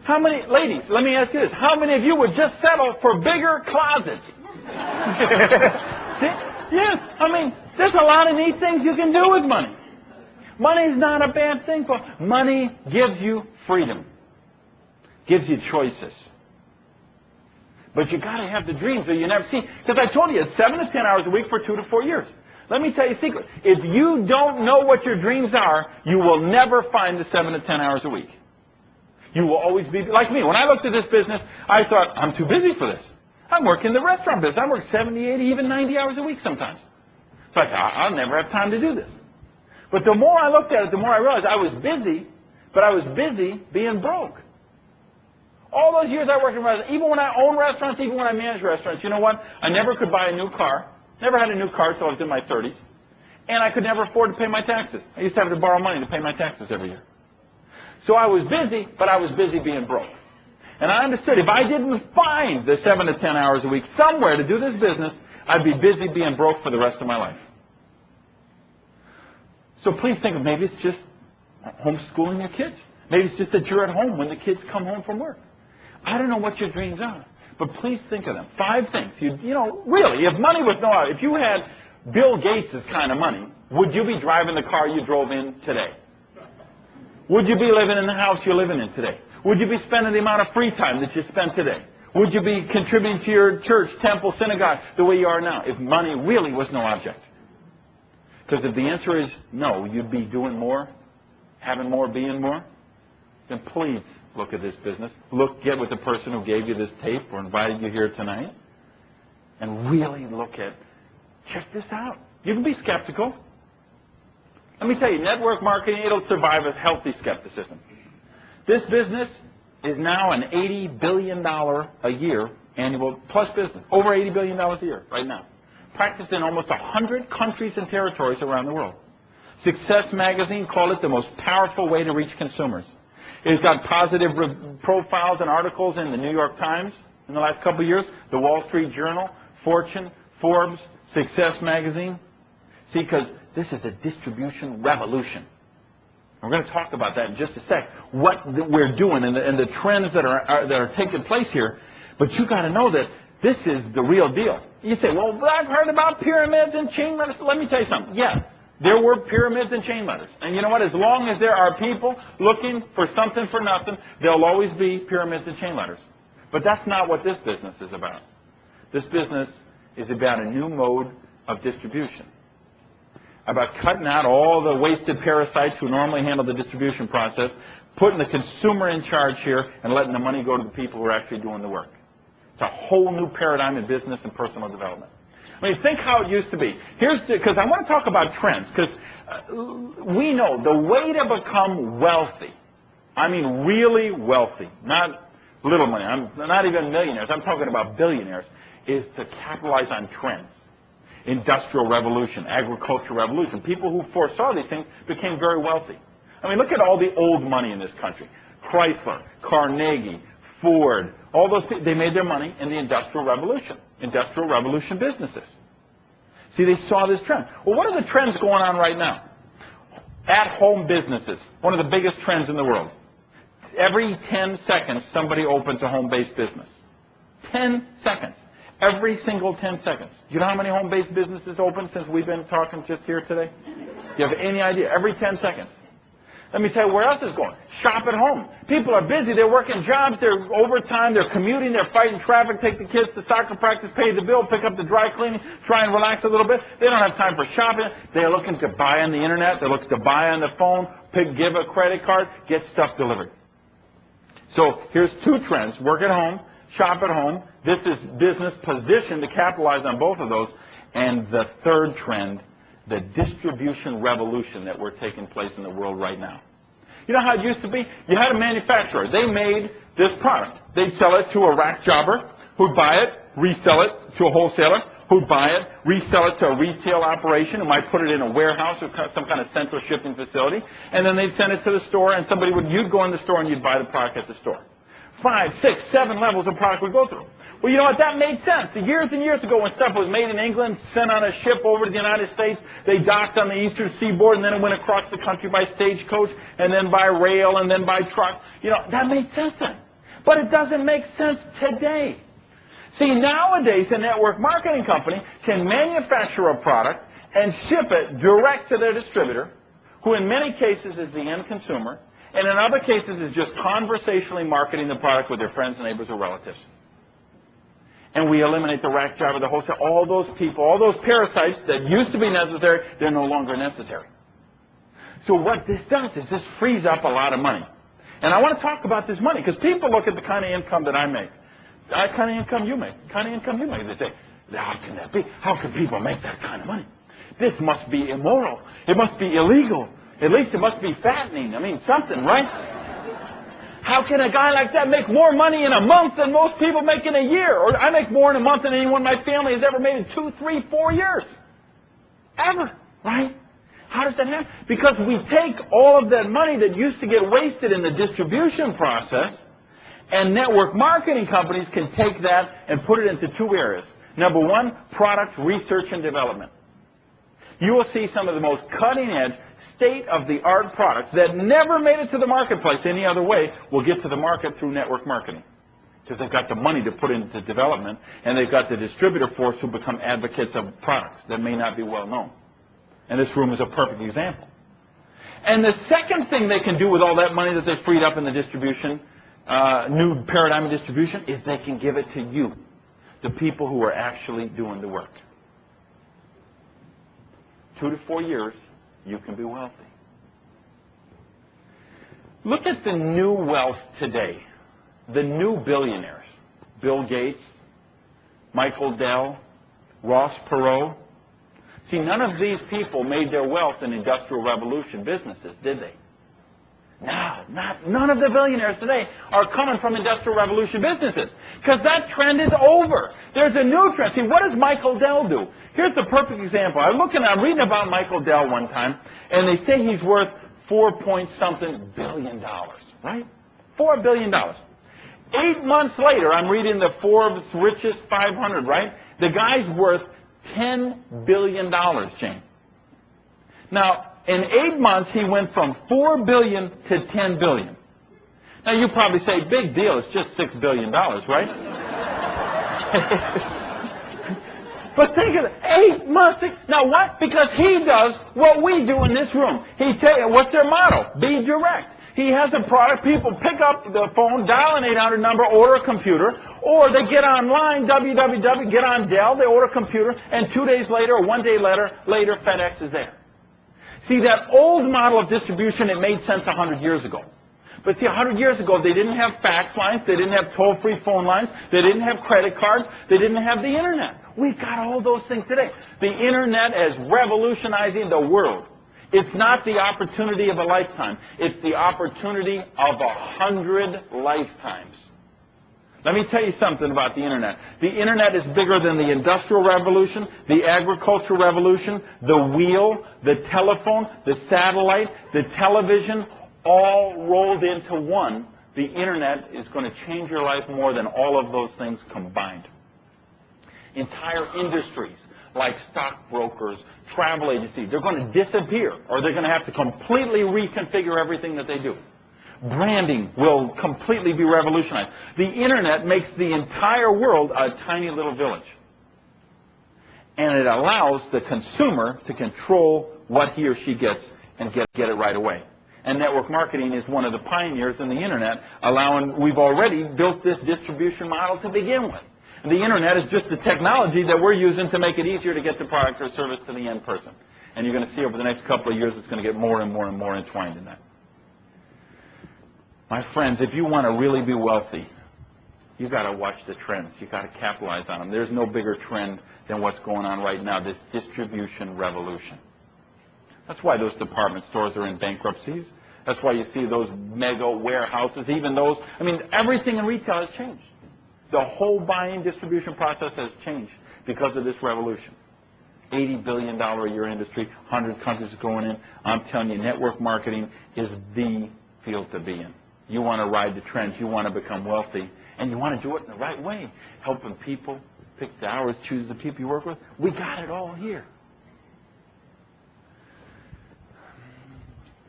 How many, ladies, let me ask you this. How many of you would just settle for bigger closets? Yes. I mean, there's a lot of neat things you can do with money. Money's not a bad thing. Money gives you freedom. Gives you choices. But you got to have the dreams that you never see. Because I told you, it's 7 to 10 hours a week for 2 to 4 years. Let me tell you a secret. If you don't know what your dreams are, you will never find the 7 to 10 hours a week. You will always be like me. When I looked at this business, I thought, I'm too busy for this. I'm working the restaurant business. I work 70, 80, even 90 hours a week sometimes. So I thought, I'll never have time to do this. But the more I looked at it, the more I realized I was busy, but I was busy being broke. All those years I worked in restaurants, even when I owned restaurants, even when I managed restaurants, you know what? I never could buy a new car. Never had a new car until I was in my 30s. And I could never afford to pay my taxes. I used to have to borrow money to pay my taxes every year. So I was busy, but I was busy being broke. And I understood if I didn't find the 7 to 10 hours a week somewhere to do this business, I'd be busy being broke for the rest of my life. So please think of maybe it's just homeschooling your kids. Maybe it's just that you're at home when the kids come home from work. I don't know what your dreams are, but please think of them. 5 things. You know, really, if money was no object, if you had Bill Gates' kind of money, would you be driving the car you drove in today? Would you be living in the house you're living in today? Would you be spending the amount of free time that you spend today? Would you be contributing to your church, temple, synagogue the way you are now if money really was no object? Because if the answer is no, you'd be doing more, having more, being more, then please look at this business. Get with the person who gave you this tape or invited you here tonight and really check this out. You can be skeptical. Let me tell you, network marketing, it'll survive a healthy skepticism. This business is now an $80 billion a year annual plus business. Over $80 billion a year right now. Practiced in almost 100 countries and territories around the world. Success Magazine called it the most powerful way to reach consumers. It's got positive profiles and articles in the New York Times in the last couple of years, the Wall Street Journal, Fortune, Forbes, Success Magazine. See, because this is a distribution revolution. We're going to talk about that in just a sec, what we're doing and the trends that are taking place here. But you got to know that this is the real deal. You say, well, I've heard about pyramids and chain letters. Let me tell you something. Yeah, there were pyramids and chain letters. And you know what? As long as there are people looking for something for nothing, there'll always be pyramids and chain letters. But that's not what this business is about. This business is about a new mode of distribution. About cutting out all the wasted parasites who normally handle the distribution process, putting the consumer in charge here, and letting the money go to the people who are actually doing the work. It's a whole new paradigm in business and personal development. I mean, think how it used to be. Because I want to talk about trends, because we know the way to become wealthy, I mean really wealthy, not little money, I'm not even millionaires, I'm talking about billionaires, is to capitalize on trends. Industrial revolution, agricultural revolution. People who foresaw these things became very wealthy. I mean, look at all the old money in this country. Chrysler, Carnegie, Ford, all those people, they made their money in the Industrial Revolution businesses. See, they saw this trend. Well, what are the trends going on right now? At-home businesses, one of the biggest trends in the world. Every 10 seconds, somebody opens a home-based business. 10 seconds. Every single 10 seconds. Do you know how many home-based businesses open since we've been talking just here today? Do you have any idea? Every 10 seconds. Let me tell you where else it's going. Shop at home. People are busy. They're working jobs. They're overtime. They're commuting. They're fighting traffic. Take the kids to soccer practice. Pay the bill. Pick up the dry cleaning. Try and relax a little bit. They don't have time for shopping. They're looking to buy on the internet. They're looking to buy on the phone. Give a credit card. Get stuff delivered. So here's two trends. Work at home. Shop at home. This is business positioned to capitalize on both of those. And the third trend, the distribution revolution that we're taking place in the world right now. You know how it used to be? You had a manufacturer. They made this product. They'd sell it to a rack jobber who'd buy it, resell it to a wholesaler who'd buy it, resell it to a retail operation who might put it in a warehouse or some kind of central shipping facility, and then they'd send it to the store, and you'd go in the store and you'd buy the product at the store. 5, 6, 7 levels of product would go through. Well, you know what? That made sense. Years and years ago when stuff was made in England, sent on a ship over to the United States, they docked on the eastern seaboard, and then it went across the country by stagecoach, and then by rail, and then by truck. You know, that made sense then. But it doesn't make sense today. See, nowadays, a network marketing company can manufacture a product and ship it direct to their distributor, who in many cases is the end consumer, and in other cases is just conversationally marketing the product with their friends, neighbors, or relatives. And we eliminate the rack job or the wholesale. All those people, all those parasites that used to be necessary, they're no longer necessary. So what this does is this frees up a lot of money. And I want to talk about this money, because people look at the kind of income that I make. The kind of income you make. The kind of income you make. They say, how can that be? How can people make that kind of money? This must be immoral. It must be illegal. At least it must be fattening. I mean, something, right? How can a guy like that make more money in a month than most people make in a year? Or I make more in a month than anyone in my family has ever made in 2, 3, 4 years. Ever, right? How does that happen? Because we take all of that money that used to get wasted in the distribution process, and network marketing companies can take that and put it into 2 areas. Number 1, product research and development. You will see some of the most cutting-edge, state-of-the-art products that never made it to the marketplace any other way will get to the market through network marketing. Because they've got the money to put into development, and they've got the distributor force who become advocates of products that may not be well known. And this room is a perfect example. And the second thing they can do with all that money that they freed up in the distribution, new paradigm of distribution, is they can give it to you, the people who are actually doing the work. 2 to 4 years, you can be wealthy. Look at the new wealth today, the new billionaires. Bill Gates, Michael Dell, Ross Perot. See, none of these people made their wealth in Industrial Revolution businesses, did they? No, none of the billionaires today are coming from Industrial Revolution businesses, because that trend is over. There's a new trend. See, what does Michael Dell do? Here's the perfect example. I'm reading about Michael Dell one time, and they say he's worth $4-point-something billion, right? $4 billion. 8 months later, I'm reading the Forbes richest 500, right? The guy's worth $10 billion, Jane. Now, in 8 months, he went from $4 billion to $10 billion. Now, you probably say, big deal, it's just $6 billion, right? But think of it, 8 months. Now, what? Because he does what we do in this room. What's their motto? Be direct. He has a product, people pick up the phone, dial an 800 number, order a computer, or they get online, www, get on Dell, they order a computer, and 2 days later or 1 day later, FedEx is there. See, that old model of distribution, it made sense 100 years ago. But see, 100 years ago, they didn't have fax lines, they didn't have toll-free phone lines, they didn't have credit cards, they didn't have the Internet. We've got all those things today. The Internet is revolutionizing the world. It's not the opportunity of a lifetime. It's the opportunity of 100 lifetimes. Let me tell you something about the Internet. The Internet is bigger than the Industrial Revolution, the Agricultural Revolution, the wheel, the telephone, the satellite, the television, all rolled into one. The Internet is going to change your life more than all of those things combined. Entire industries, like stockbrokers, travel agencies, they're going to disappear, or they're going to have to completely reconfigure everything that they do. Branding will completely be revolutionized. The Internet makes the entire world a tiny little village. And it allows the consumer to control what he or she gets and get it right away. And network marketing is one of the pioneers in the Internet, we've already built this distribution model to begin with. The Internet is just the technology that we're using to make it easier to get the product or service to the end person. And you're going to see over the next couple of years it's going to get more and more and more entwined in that. My friends, if you want to really be wealthy, you've got to watch the trends. You've got to capitalize on them. There's no bigger trend than what's going on right now, this distribution revolution. That's why those department stores are in bankruptcies. That's why you see those mega warehouses, even those, everything in retail has changed. The whole buying distribution process has changed because of this revolution. $80 billion a year industry, 100 countries going in. I'm telling you, network marketing is the field to be in. You want to ride the trends, you want to become wealthy, and you want to do it in the right way. Helping people, pick the hours, choose the people you work with. We got it all here.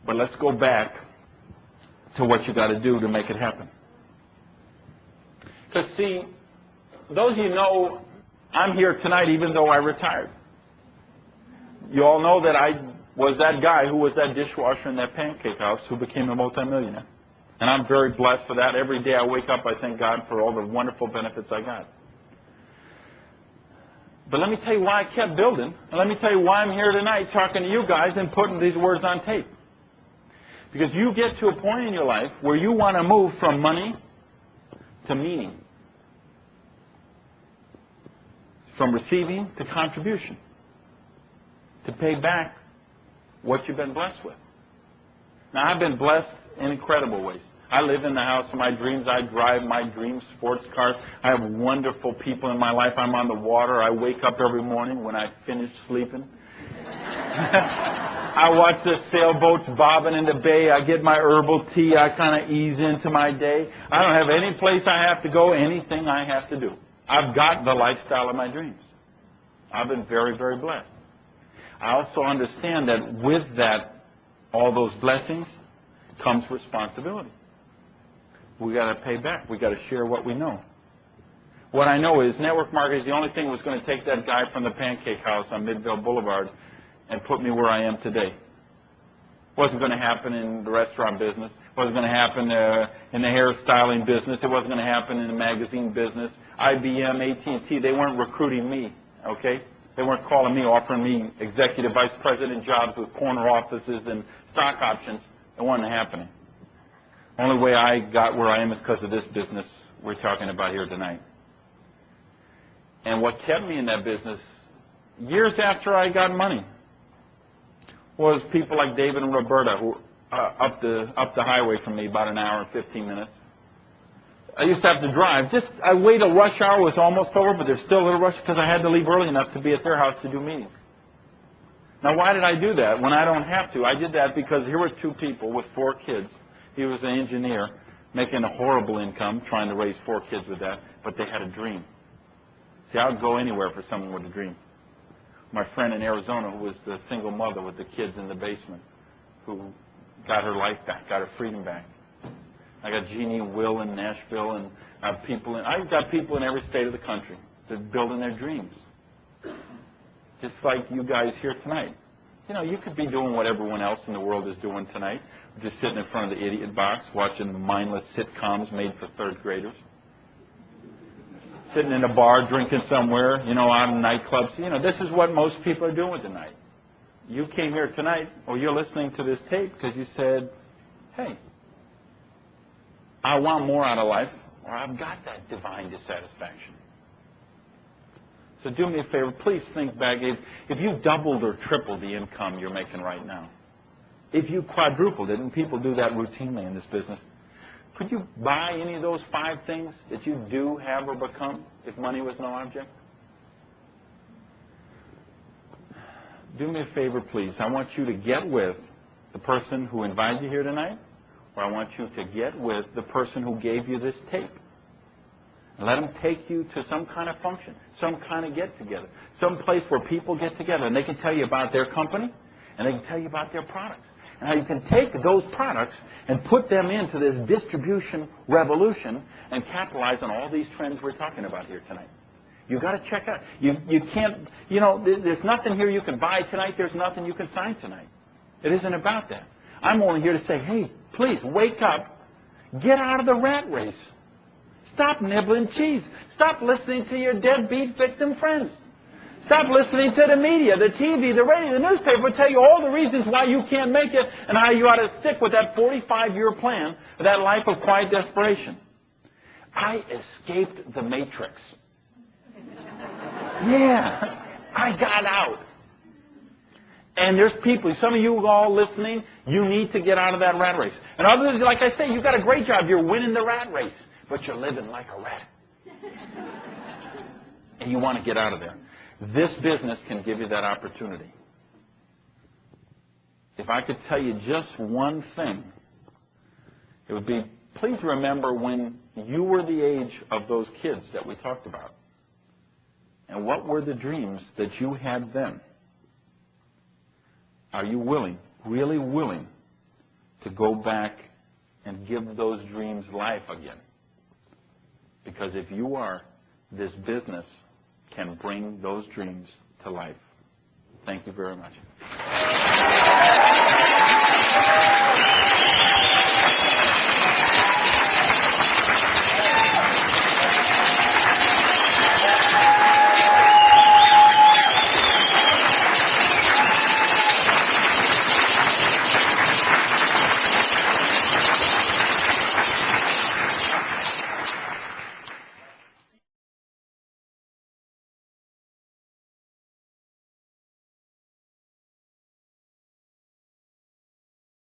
But let's go back to what you got to do to make it happen. Because see, those of you know, I'm here tonight even though I retired. You all know that I was that guy who was that dishwasher in that pancake house who became a multimillionaire. And I'm very blessed for that. Every day I wake up, I thank God for all the wonderful benefits I got. But let me tell you why I kept building, and let me tell you why I'm here tonight talking to you guys and putting these words on tape. Because you get to a point in your life where you want to move from money to meaning. From receiving to contribution. To pay back what you've been blessed with. Now, I've been blessed in incredible ways. I live in the house of my dreams. I drive my dream sports cars. I have wonderful people in my life. I'm on the water. I wake up every morning when I finish sleeping. I watch the sailboats bobbing in the bay. I get my herbal tea. I kind of ease into my day. I don't have any place I have to go, anything I have to do. I've got the lifestyle of my dreams. I've been very, very blessed. I also understand that with that, all those blessings, comes responsibility. We got to pay back. We got to share what we know. What I know is network marketing is the only thing that was going to take that guy from the pancake house on Midvale Boulevard and put me where I am today. Wasn't going to happen in the restaurant business. Wasn't going to happen in the hairstyling business. It wasn't going to happen in the magazine business. IBM, AT&T, they weren't recruiting me, okay? They weren't calling me, offering me executive vice president jobs with corner offices and stock options. It wasn't happening. Only way I got where I am is because of this business we're talking about here tonight. And what kept me in that business years after I got money was people like David and Roberta, who up the highway from me about an hour and 15 minutes. I used to have to drive. I wait till rush hour was almost over, but there's still a little rush because I had to leave early enough to be at their house to do meetings. Now, why did I do that when I don't have to? I did that because here were two people with 4 kids. He was an engineer making a horrible income, trying to raise 4 kids with that, but they had a dream. See, I would go anywhere for someone with a dream. My friend in Arizona, who was the single mother with the kids in the basement, who got her life back, got her freedom back. I got Jeannie and Will in Nashville, and I've got people in every state of the country that are building their dreams. Just like you guys here tonight. You know, you could be doing what everyone else in the world is doing tonight, just sitting in front of the idiot box, watching mindless sitcoms made for 3rd graders. Sitting in a bar, drinking somewhere, you know, out in nightclubs. You know, this is what most people are doing tonight. You came here tonight, or you're listening to this tape because you said, hey, I want more out of life, or I've got that divine dissatisfaction. So do me a favor, please think back. If you doubled or tripled the income you're making right now, if you quadrupled it, and people do that routinely in this business, could you buy any of those 5 things that you do have or become if money was no object? Do me a favor, please. I want you to get with the person who invited you here tonight, or I want you to get with the person who gave you this tape. And let them take you to some kind of function, some kind of get-together, some place where people get together, and they can tell you about their company, and they can tell you about their products, and how you can take those products and put them into this distribution revolution and capitalize on all these trends we're talking about here tonight. You've got to check out. You can't, you know, there's nothing here you can buy tonight. There's nothing you can sign tonight. It isn't about that. I'm only here to say, hey, please, wake up. Get out of the rat race. Stop nibbling cheese. Stop listening to your deadbeat victim friends. Stop listening to the media, the TV, the radio, the newspaper will tell you all the reasons why you can't make it and how you ought to stick with that 45-year plan, that life of quiet desperation. I escaped the matrix. Yeah, I got out. And there's people, some of you all listening, you need to get out of that rat race. And others, like I say, you've got a great job. You're winning the rat race, but you're living like a rat. And you want to get out of there. This business can give you that opportunity. If I could tell you just one thing, it would be, please remember when you were the age of those kids that we talked about. And what were the dreams that you had then? Are you willing, really willing, to go back and give those dreams life again? Because if you are, this business can bring those dreams to life. Thank you very much.